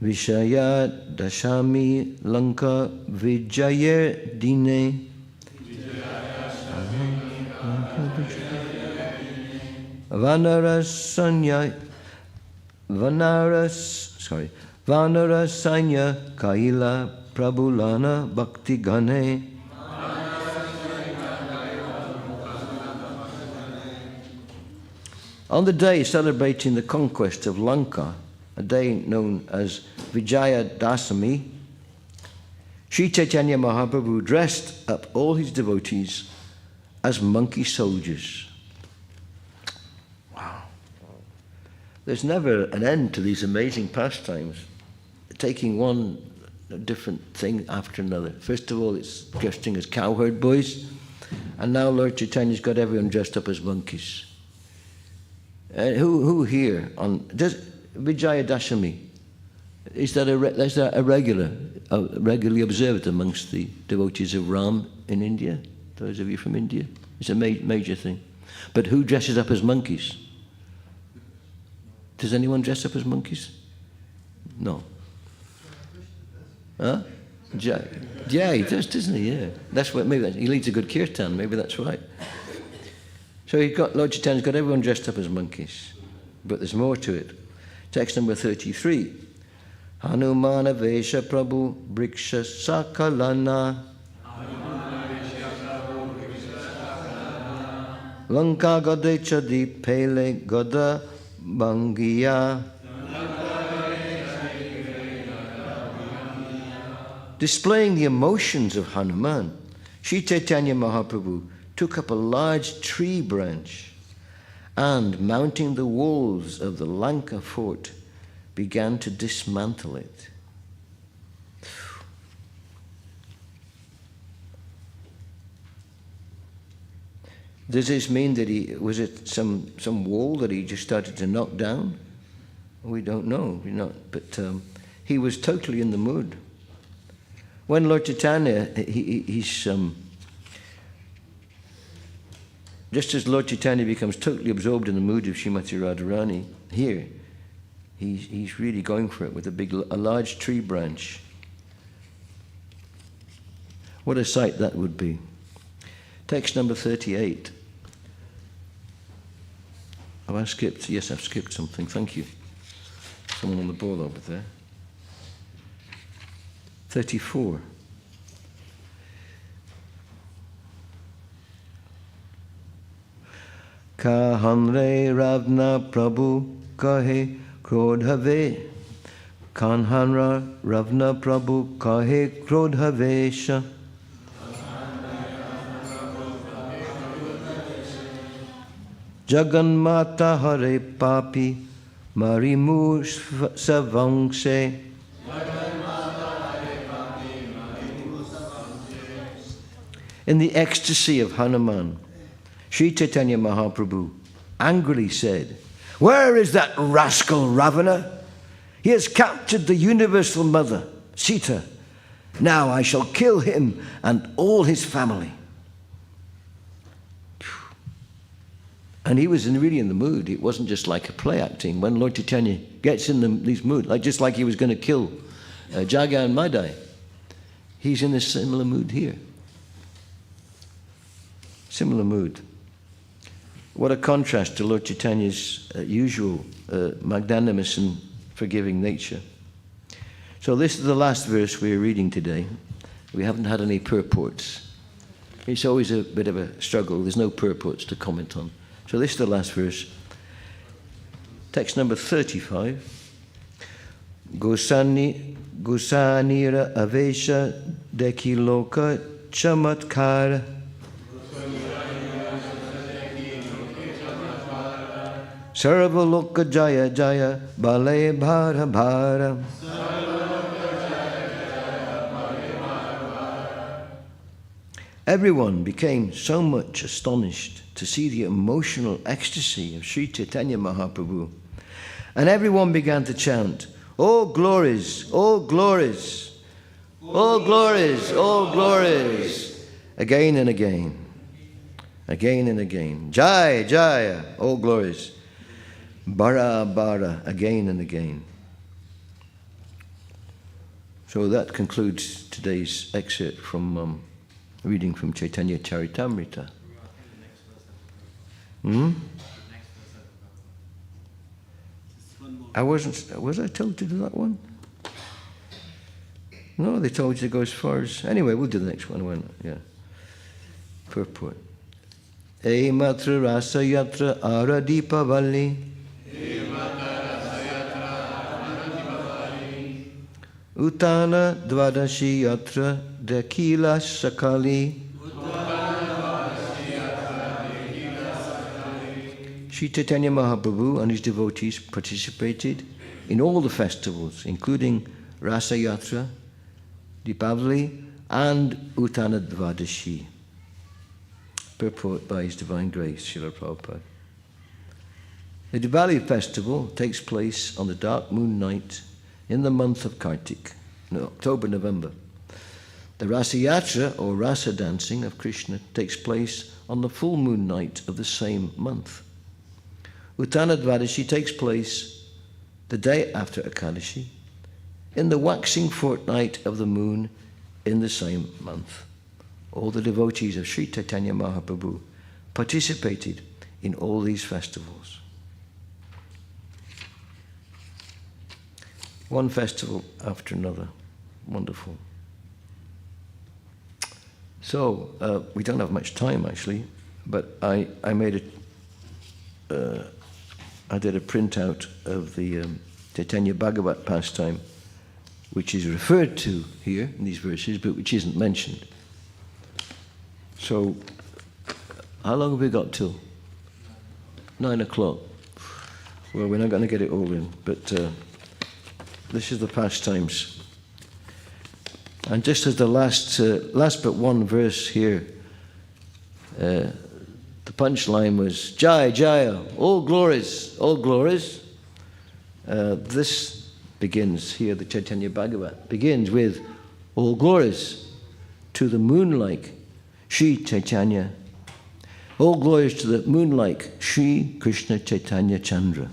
S1: Vishaya dashami lanka vijayer dine. Vanarasanya kaila prabhulana bhakti gane. On the day celebrating the conquest of Lanka, a day known as Vijaya Dasami, Sri Chaitanya Mahaprabhu dressed up all his devotees as monkey soldiers. Wow. There's never an end to these amazing pastimes, taking one different thing after another. First of all, it's dressing as cowherd boys, and now Lord Chaitanya's got everyone dressed up as monkeys. Who here does Vijaya Dashami? Is that regularly observed amongst the devotees of Ram in India? Those of you from India, it's a major thing. But who dresses up as monkeys? Does anyone dress up as monkeys? No. Huh? Yeah, he does, doesn't he? Yeah, that's what. Maybe he leads a good kirtan. Maybe that's right. So Lord Chaitanya's got everyone dressed up as monkeys, but there's more to it. Text number 33. Hanumana Vesha Prabhu Briksha Sakalana Lanka Gadecha Di Pele Goda Bangiya. Displaying the emotions of Hanuman, Sri Chaitanya Mahaprabhu took up a large tree branch and, mounting the walls of the Lanka fort, began to dismantle it. Does this mean that was it some wall that he just started to knock down? We don't know, but he was totally in the mood. When Lord Chaitanya, he's just as Lord Chaitanya becomes totally absorbed in the mood of Srimati Radharani, here, he's really going for it with a large tree branch. What a sight that would be. Text number 38. Have I skipped? Yes, I've skipped something. Thank you. Someone on the ball over there. 34. Kahanre Ravna Prabhu kahe krodhave. Kanhanra Ravna Prabhu kahe krodhavesha. Jaganmata hare papi marimu savangse. In the ecstasy of Hanuman, Sri Chaitanya Mahaprabhu angrily said, "Where is that rascal Ravana? He has captured the universal mother, Sita. Now I shall kill him and all his family." And he was really in the mood. It wasn't just like a play acting. When Lord Chaitanya gets in these moods, just like he was going to kill Jaga and Madai, he's in a similar mood here. Similar mood. What a contrast to Lord Chaitanya's usual magnanimous and forgiving nature. So this is the last verse we're reading today. We haven't had any purports. It's always a bit of a struggle. There's no purports to comment on. So this is the last verse. Text number 35. Gusanira avesha dekiloka chamatkara. Sarvaloka jaya jaya bale bhara bhara. Everyone became so much astonished to see the emotional ecstasy of Sri Chaitanya Mahaprabhu. And everyone began to chant, "Oh glories, oh glories, oh glories, oh glories," again and again, again and again. Jaya, Jaya, oh glories. Bara, Bara, again and again. So that concludes today's excerpt from reading from Caitanya-Caritāmṛta. Was I told to do that one? No, they told you to go as far as... Anyway, we'll do the next one. Why not? Yeah. Purport. E matra rasa yatra aradipa valli. Utana dvadashi yatra dekila sakali. Sri Chaitanya Mahaprabhu and his devotees participated in all the festivals, including Rasa Yatra, Deepavali, and Uttana Dvadashi. Purport by His Divine Grace, Srila Prabhupada. The Diwali festival takes place on the dark moon night in the month of Kartik, October, November. The Rasa Yatra, or Rasa dancing of Krishna, takes place on the full moon night of the same month. Uttana Dvadashi takes place the day after Ekadashi, in the waxing fortnight of the moon in the same month. All the devotees of Sri Chaitanya Mahaprabhu participated in all these festivals. One festival after another. Wonderful. So, we don't have much time actually, but I did a printout of the Chaitanya Bhagavat pastime, which is referred to here in these verses, but which isn't mentioned. So, how long have we got till? 9 o'clock. Well, we're not going to get it all in, but this is the pastimes. And just as the last but one verse here, the punchline was, Jaya, Jaya, all glories, all glories. This begins here, the Chaitanya Bhagavat, begins with all glories to the moon-like Sri Chaitanya. All glories to the moon-like Sri Krishna Chaitanya Chandra.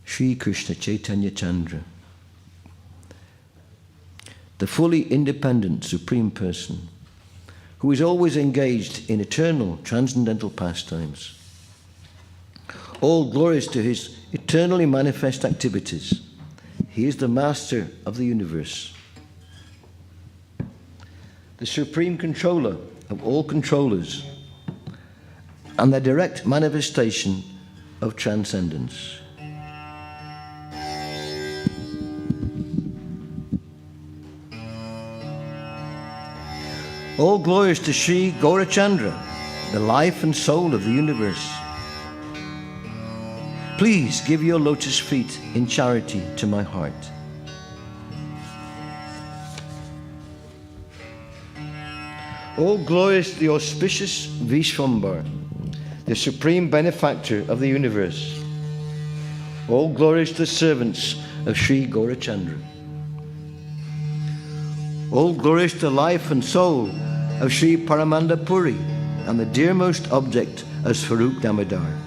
S1: Sri Krishna Chaitanya Chandra. The fully independent Supreme Person, who is always engaged in eternal transcendental pastimes. All glories to his eternally manifest activities. He is the master of the universe, the supreme controller of all controllers, and the direct manifestation of transcendence. All glories to Sri Gaurachandra, the life and soul of the universe. Please give your lotus feet in charity to my heart. All glories to the auspicious Vishvambar, the supreme benefactor of the universe. All glories to the servants of Sri Gaurachandra. All glories to the life and soul of Sri Paramanda Puri and the dearmost object of Swarup Damodar.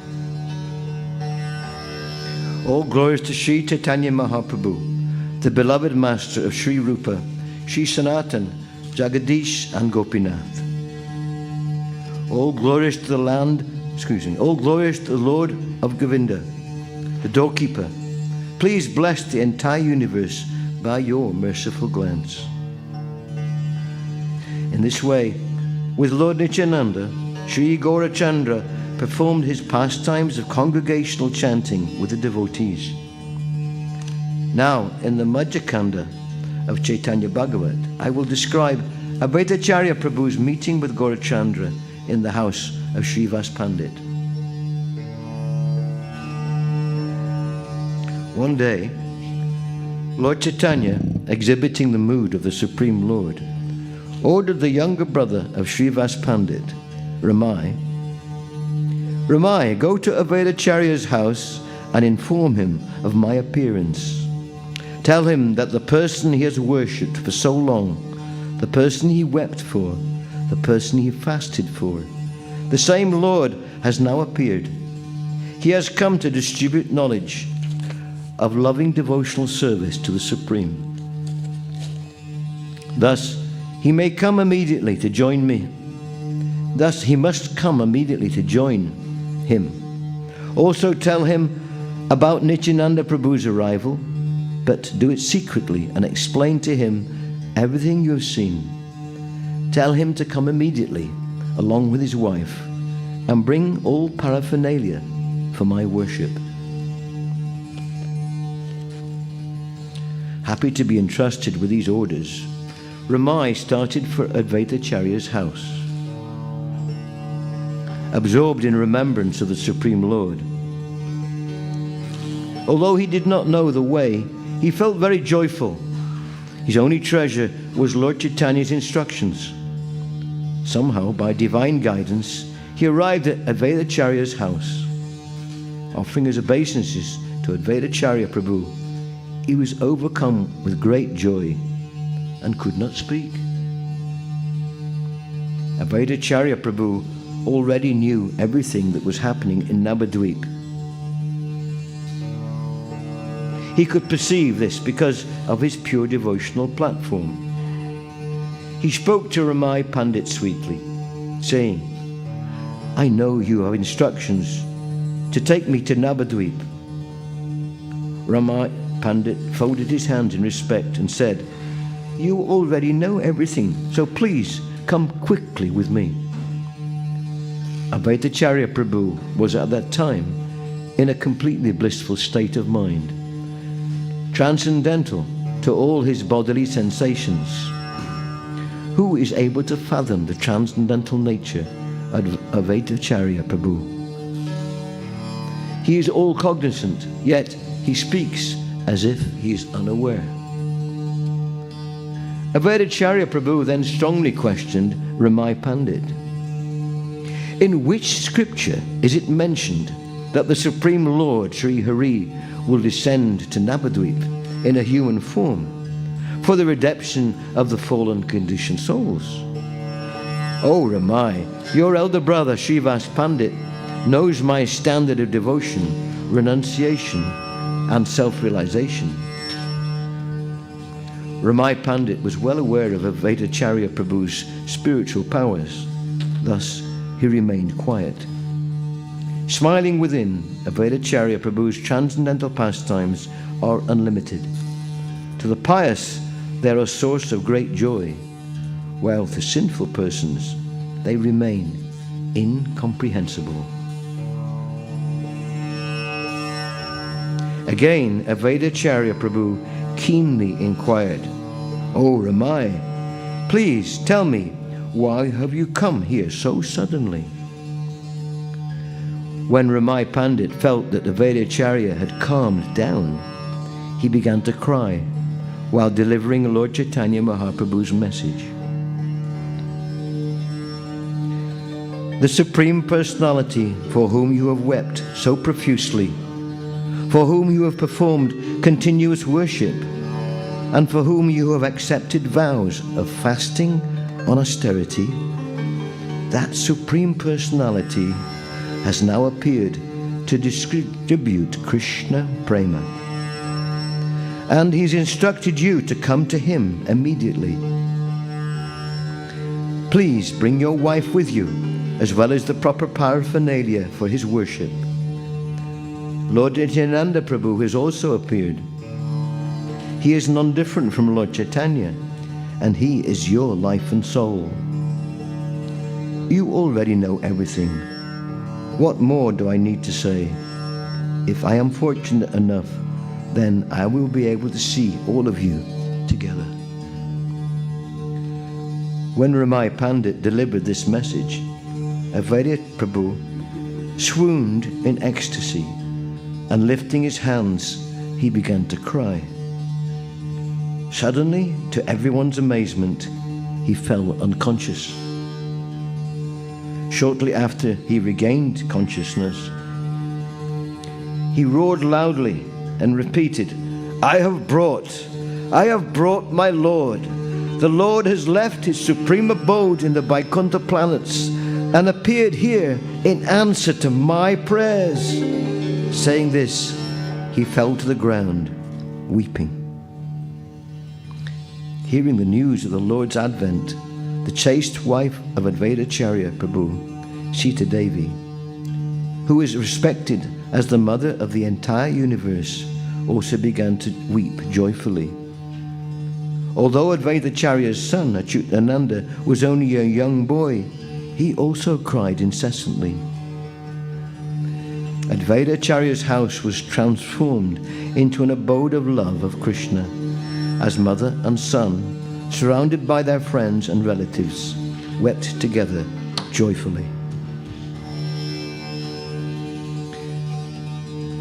S1: All glories to Sri Chaitanya Mahaprabhu, the beloved master of Sri Rupa, Sri Sanatan, Jagadish and Gopinath. All glories to the all glories to the Lord of Govinda, the doorkeeper. Please bless the entire universe by your merciful glance. In this way, with Lord Nityananda, Sri Gaurachandra performed his pastimes of congregational chanting with the devotees. Now, in the Madhya-kanda of Chaitanya Bhagavat, I will describe Advaitacharya Prabhu's meeting with Gaurachandra in the house of Srivas Pandit. One day, Lord Chaitanya, exhibiting the mood of the Supreme Lord, ordered the younger brother of Srivas Pandit, Ramai, go to Advaitacharya's house and inform him of my appearance. Tell him that the person he has worshipped for so long, the person he wept for, the person he fasted for, the same Lord has now appeared. He has come to distribute knowledge of loving devotional service to the Supreme. Thus, he may come immediately to join me. Thus, he must come immediately to join him. Also tell him about Nityananda Prabhu's arrival, but do it secretly and explain to him everything you have seen. Tell him to come immediately, along with his wife, and bring all paraphernalia for my worship. Happy to be entrusted with these orders, Ramai started for Advaitacharya's house. Absorbed in remembrance of the Supreme Lord. Although he did not know the way, he felt very joyful. His only treasure was Lord Chaitanya's instructions. Somehow, by divine guidance, he arrived at Advaitacharya's house. Offering his obeisances to Advaitacharya Prabhu, he was overcome with great joy and could not speak. Advaitacharya Prabhu already knew everything that was happening in Navadvip. He could perceive this because of his pure devotional platform. He spoke to Ramai Pandit sweetly, saying, I know you have instructions to take me to Navadvip. Ramai Pandit folded his hands in respect and said, You already know everything, so please come quickly with me. Advaitacharya Prabhu was at that time in a completely blissful state of mind, transcendental to all his bodily sensations. Who is able to fathom the transcendental nature of Advaitacharya Prabhu? He is all cognizant, yet he speaks as if he is unaware. Advaitacharya Prabhu then strongly questioned Ramai Pandit. In which scripture is it mentioned that the Supreme Lord Sri Hari will descend to Navadvip in a human form for the redemption of the fallen conditioned souls? Oh Ramai, your elder brother Srivas Pandit knows my standard of devotion, renunciation, and self-realization. Ramai Pandit was well aware of Advaitacharya Prabhu's spiritual powers. Thus, he remained quiet. Smiling within, Advaitacharya Prabhu's transcendental pastimes are unlimited. To the pious, they are a source of great joy, while to sinful persons, they remain incomprehensible. Again, Advaitacharya Prabhu keenly inquired, Oh Ramai, please tell me, why have you come here so suddenly? When Ramai Pandit felt that Advaitacharya had calmed down, he began to cry while delivering Lord Chaitanya Mahaprabhu's message. The Supreme Personality for whom you have wept so profusely, for whom you have performed continuous worship, and for whom you have accepted vows of fasting on austerity, that Supreme Personality has now appeared to distribute Krishna Prema. And he's instructed you to come to him immediately. Please bring your wife with you, as well as the proper paraphernalia for his worship. Lord Nityananda Prabhu has also appeared. He is none different from Lord Chaitanya, and he is your life and soul. You already know everything. What more do I need to say? If I am fortunate enough, then I will be able to see all of you together. When Ramai Pandit delivered this message, Advaita Prabhu swooned in ecstasy, and lifting his hands, he began to cry. Suddenly, to everyone's amazement, he fell unconscious. Shortly after he regained consciousness, he roared loudly and repeated, I have brought my Lord. The Lord has left his supreme abode in the Vaikuntha planets and appeared here in answer to my prayers. Saying this, he fell to the ground, weeping. Hearing the news of the Lord's advent, the chaste wife of Advaitacharya Prabhu, Sita Devi, who is respected as the mother of the entire universe, also began to weep joyfully. Although Advaitacharya's son, Achyutananda, was only a young boy, he also cried incessantly. Advaitacharya's house was transformed into an abode of love of Krishna, as mother and son, surrounded by their friends and relatives, wept together joyfully.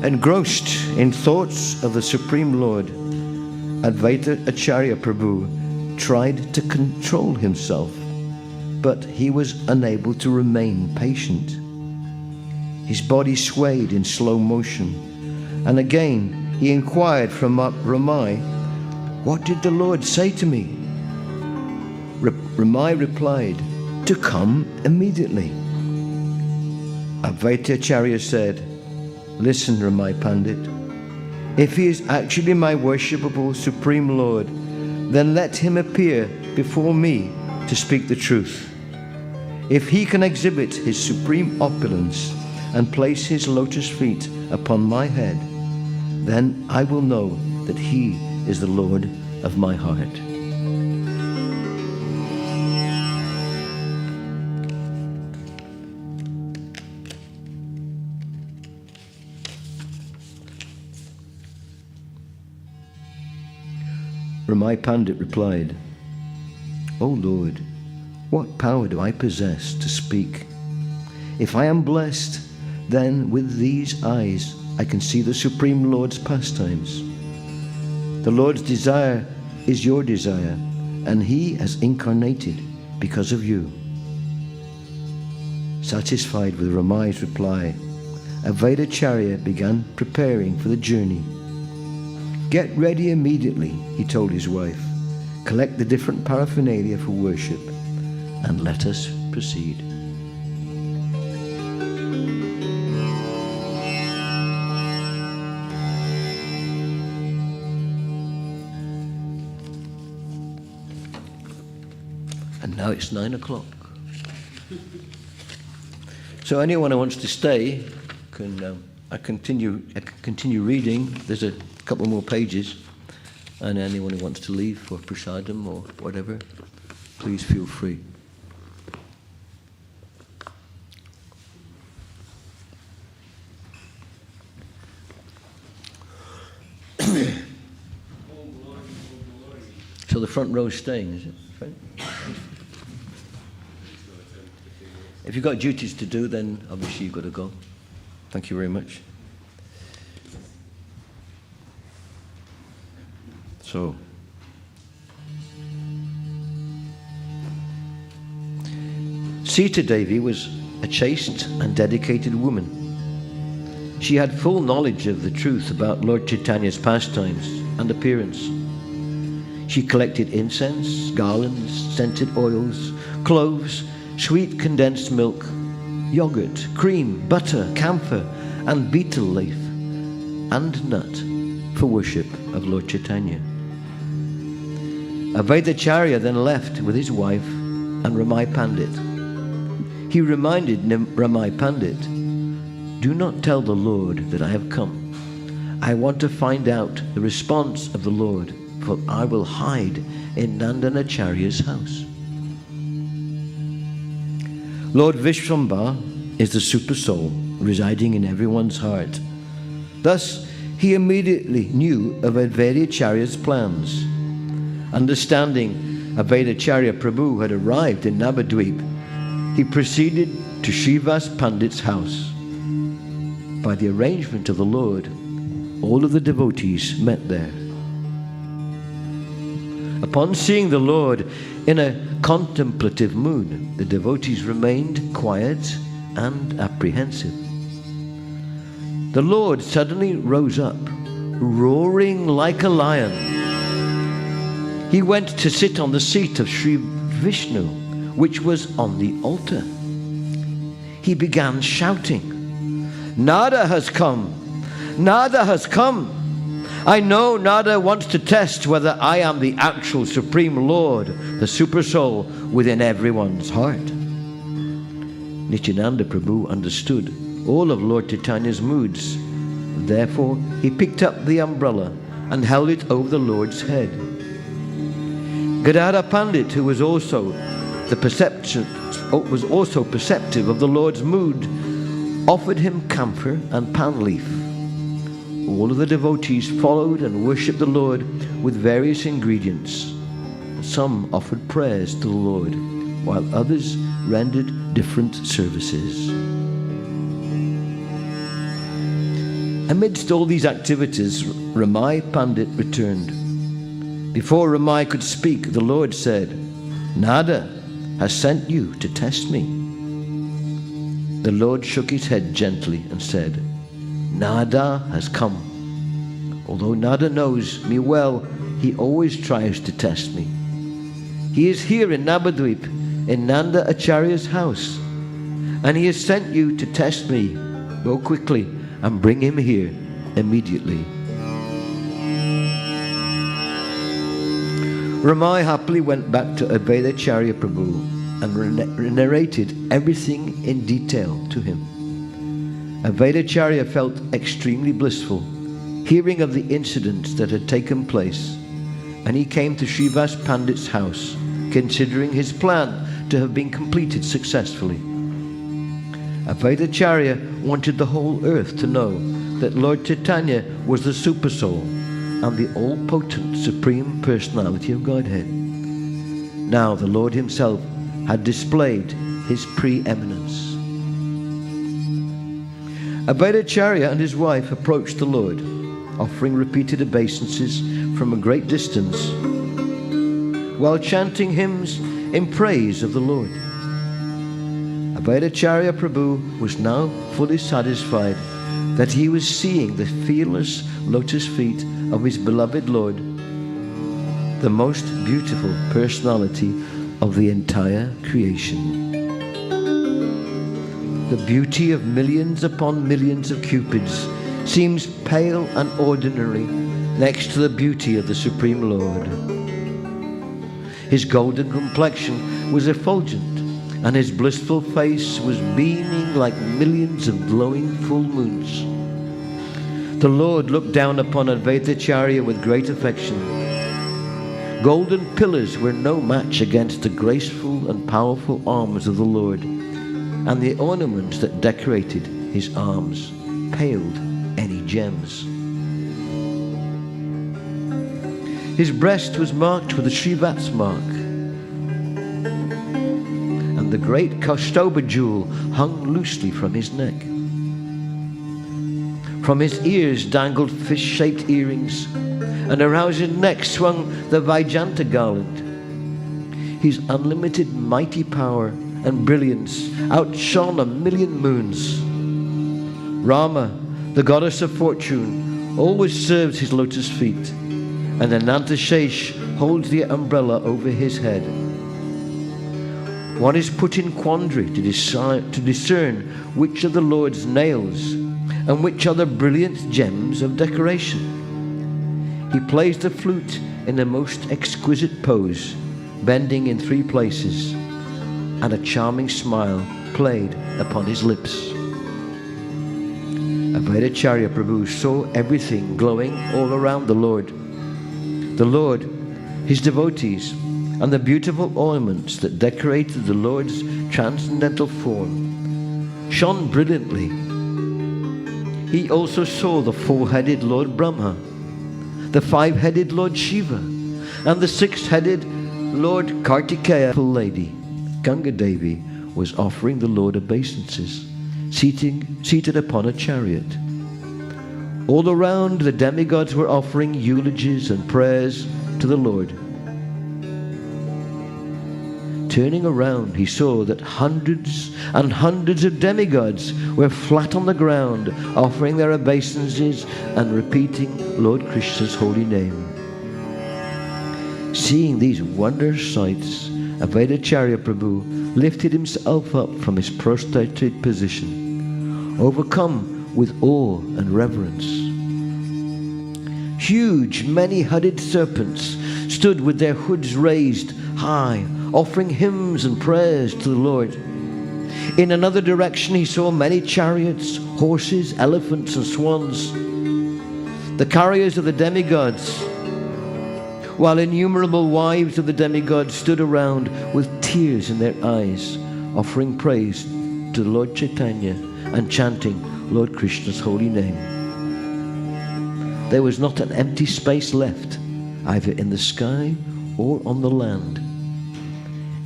S1: Engrossed in thoughts of the Supreme Lord, Advaitacharya Prabhu tried to control himself, but he was unable to remain patient. His body swayed in slow motion, and again he inquired from Ramai, "What did the Lord say to me?" Ramai replied, "To come immediately." Advaitacharya said, "Listen, Ramai Pandit, if he is actually my worshipable Supreme Lord, then let him appear before me to speak the truth. If he can exhibit his supreme opulence and place his lotus feet upon my head, then I will know that he is the Lord of my heart." Ramai Pandit replied, "O Lord, what power do I possess to speak? If I am blessed, then with these eyes I can see the Supreme Lord's pastimes. The Lord's desire is your desire, and he has incarnated because of you." Satisfied with Ramai's reply, Advaitacharya began preparing for the journey. "Get ready immediately," he told his wife. "Collect the different paraphernalia for worship, and let us proceed." And now it's 9 o'clock. So anyone who wants to stay can I continue reading. There's a couple more pages, and anyone who wants to leave for prasadam or whatever, please feel free. So the front row is staying, is it? Right? If you've got duties to do, then obviously you've got to go. Thank you very much. So, Sita Devi was a chaste and dedicated woman. She had full knowledge of the truth about Lord Chaitanya's pastimes and appearance. She collected incense, garlands, scented oils, cloves, sweet condensed milk, yogurt, cream, butter, camphor, and betel leaf, and nut for worship of Lord Chaitanya. Advaitacharya then left with his wife and Ramai Pandit. He reminded Ramai Pandit, "Do not tell the Lord that I have come. I want to find out the response of the Lord, for I will hide in Nandanacharya's house." Lord Vishvambhara is the super soul, residing in everyone's heart. Thus, he immediately knew of Advaitacharya's plans. Understanding Advaitacharya Prabhu had arrived in Navadvip, he proceeded to Srivas Pandit's house. By the arrangement of the Lord, all of the devotees met there. Upon seeing the Lord in a contemplative mood, the devotees remained quiet and apprehensive. The Lord suddenly rose up, roaring like a lion. He went to sit on the seat of Sri Vishnu, which was on the altar. He began shouting, "Nada has come! Nada has come! I know Nada wants to test whether I am the actual Supreme Lord, the Supersoul within everyone's heart." Nityananda Prabhu understood all of Lord Chaitanya's moods. Therefore, he picked up the umbrella and held it over the Lord's head. Gadadhar Pandit, who was also perceptive of the Lord's mood, offered him camphor and pan leaf. All of the devotees followed and worshipped the Lord with various ingredients. Some offered prayers to the Lord, while others rendered different services. Amidst all these activities, Ramai Pandit returned. Before Ramai could speak, the Lord said, "Nada has sent you to test me." The Lord shook his head gently and said, "Nada has come. Although Nada knows me well, he always tries to test me. He is here in Navadvip, in Nanda Acharya's house, and he has sent you to test me. Go quickly and bring him here immediately." Ramai happily went back to Advaitacharya Prabhu and narrated everything in detail to him. Advaitacharya felt extremely blissful, hearing of the incidents that had taken place, and he came to Srivas Pandit's house, considering his plan to have been completed successfully. Advaitacharya wanted the whole earth to know that Lord Chaitanya was the Supersoul and the all-potent Supreme Personality of Godhead. Now the Lord himself had displayed his preeminence. Advaitacharya and his wife approached the Lord, offering repeated obeisances from a great distance, while chanting hymns in praise of the Lord. Advaitacharya Prabhu was now fully satisfied that he was seeing the fearless lotus feet of his beloved Lord, the most beautiful personality of the entire creation. The beauty of millions upon millions of cupids seems pale and ordinary next to the beauty of the Supreme Lord. His golden complexion was effulgent, and his blissful face was beaming like millions of glowing full moons. The Lord looked down upon Advaitacharya with great affection. Golden pillars were no match against the graceful and powerful arms of the Lord, and the ornaments that decorated his arms paled any gems. His breast was marked with the Srivats mark, and the great Kaustuba jewel hung loosely from his neck. From his ears dangled fish-shaped earrings, and around his neck swung the Vaijanta garland. His unlimited mighty power and brilliance outshone a million moons. Rama, the goddess of fortune, always serves his lotus feet, and Anantashesh holds the umbrella over his head. One is put in quandary to discern which are the Lord's nails and which are the brilliant gems of decoration. He plays the flute in the most exquisite pose, bending in 3 places, and a charming smile played upon his lips. Advaitacharya Prabhu saw everything glowing all around the Lord. The Lord, his devotees, and the beautiful ornaments that decorated the Lord's transcendental form shone brilliantly he also saw the four-headed Lord Brahma, the five-headed Lord Shiva, and the six-headed Lord Kartikeya. Lady Ganga Devi was offering the Lord obeisances, seated upon a chariot. All around, the demigods were offering eulogies and prayers to the Lord. Turning around, he saw that hundreds and hundreds of demigods were flat on the ground, offering their obeisances and repeating Lord Krishna's holy name. Seeing these wondrous sights, Advaitacharya Prabhu lifted himself up from his prostrated position, overcome with awe and reverence. Huge, many-headed serpents stood with their hoods raised high, offering hymns and prayers to the Lord. In another direction, he saw many chariots, horses, elephants, and swans, the carriers of the demigods, while innumerable wives of the demigods stood around with tears in their eyes, offering praise to the Lord Chaitanya and chanting Lord Krishna's holy name. There was not an empty space left, either in the sky or on the land.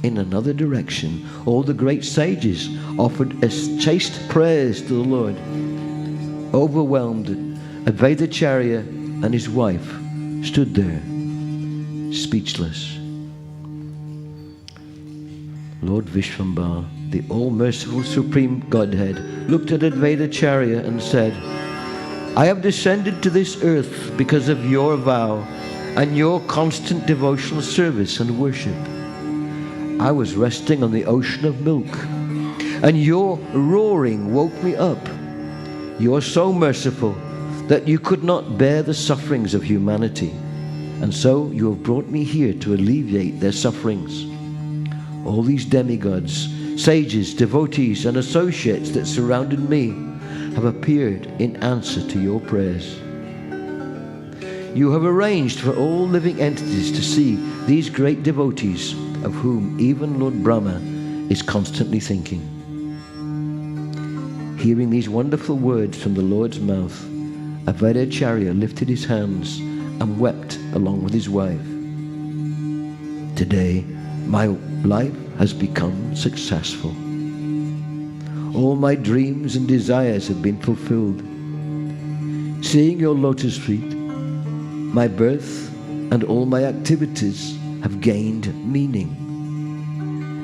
S1: In another direction, all the great sages offered as chaste prayers to the Lord. Overwhelmed, Advaitacharya and his wife stood there, speechless. Lord Vishvambhara, the all-merciful Supreme Godhead, looked at Advaitacharya and said, I have descended to this earth because of your vow and your constant devotional service and worship. I was resting on the ocean of milk, and your roaring woke me up. You are so merciful that you could not bear the sufferings of humanity, and so you have brought me here to alleviate their sufferings. All these demigods, sages, devotees, and associates that surrounded me have appeared in answer to your prayers. You have arranged for all living entities to see these great devotees, of whom even Lord Brahma is constantly thinking. Hearing these wonderful words from the Lord's mouth, Advaitacharya lifted his hands and wept along with his wife. Today, my life has become successful. All my dreams and desires have been fulfilled. Seeing your lotus feet, my birth and all my activities have gained meaning.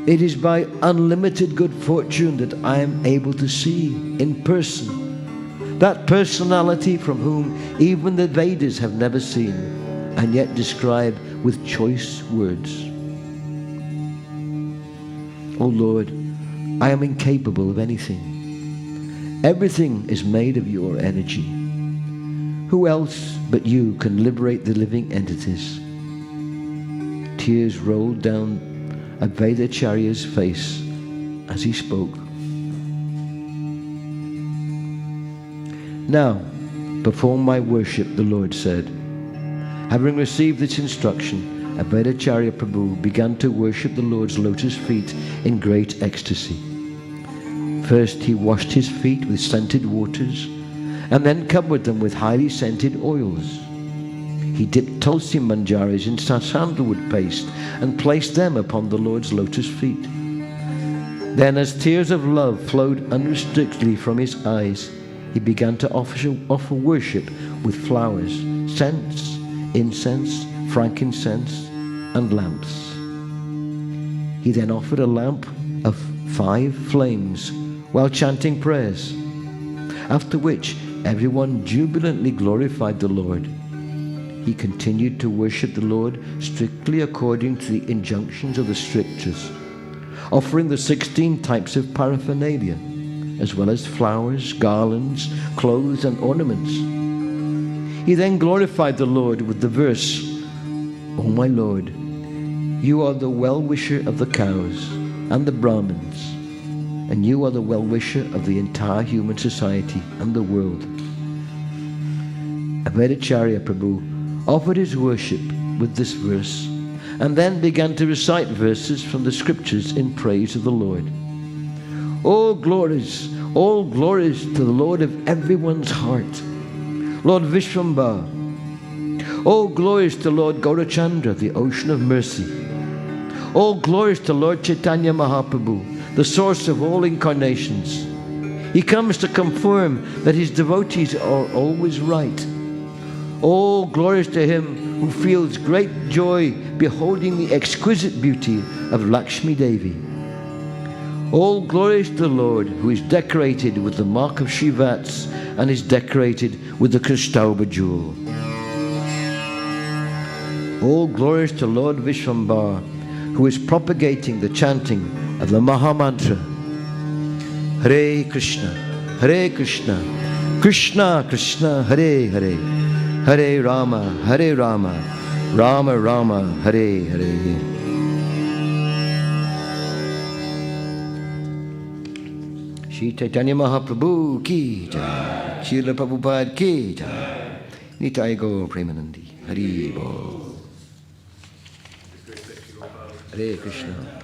S1: It is by unlimited good fortune that I am able to see in person that personality from whom even the Vedas have never seen and yet describe with choice words. O Lord, I am incapable of anything. Everything is made of your energy. Who else but you can liberate the living entities? Tears rolled down Advaitacharya's face as he spoke. Now, perform my worship, the Lord said. Having received this instruction, Advaitacharya Prabhu began to worship the Lord's lotus feet in great ecstasy. First, he washed his feet with scented waters, and then covered them with highly scented oils. He dipped tulsi manjaris in sandalwood paste and placed them upon the Lord's lotus feet. Then, as tears of love flowed unrestrictedly from his eyes, he began to offer worship with flowers, scents, incense, frankincense, and lamps. He then offered a lamp of 5 flames while chanting prayers, after which everyone jubilantly glorified the Lord. He continued to worship the Lord strictly according to the injunctions of the scriptures, offering the 16 types of paraphernalia, as well as flowers, garlands, clothes, and ornaments. He then glorified the Lord with the verse, O my Lord, you are the well-wisher of the cows and the Brahmins, and you are the well-wisher of the entire human society and the world. Advaitacharya Prabhu offered his worship with this verse, and then began to recite verses from the scriptures in praise of the Lord. All glories, All glories to the Lord of everyone's heart, Lord Vishwambara. All glories to Lord Gaurachandra, the ocean of mercy. All glories to Lord Chaitanya Mahaprabhu, the source of all incarnations. He comes to confirm that his devotees are always right. All glories to him who feels great joy beholding the exquisite beauty of Lakshmi Devi. All glories to the Lord who is decorated with the mark of Srivats and is decorated with the Kristauba jewel. All glories to Lord Vishwambara, who is propagating the chanting of the Mahamantra. Hare Krishna, Krishna Krishna, Hare Hare, Hare Rama, Rama Rama, Hare Hare. Shri Chaitanya Mahaprabhu ki jai, Srila Prabhupada ki jai, Nitai Gaur Premanandi, Hari Bol. Hare Krishna.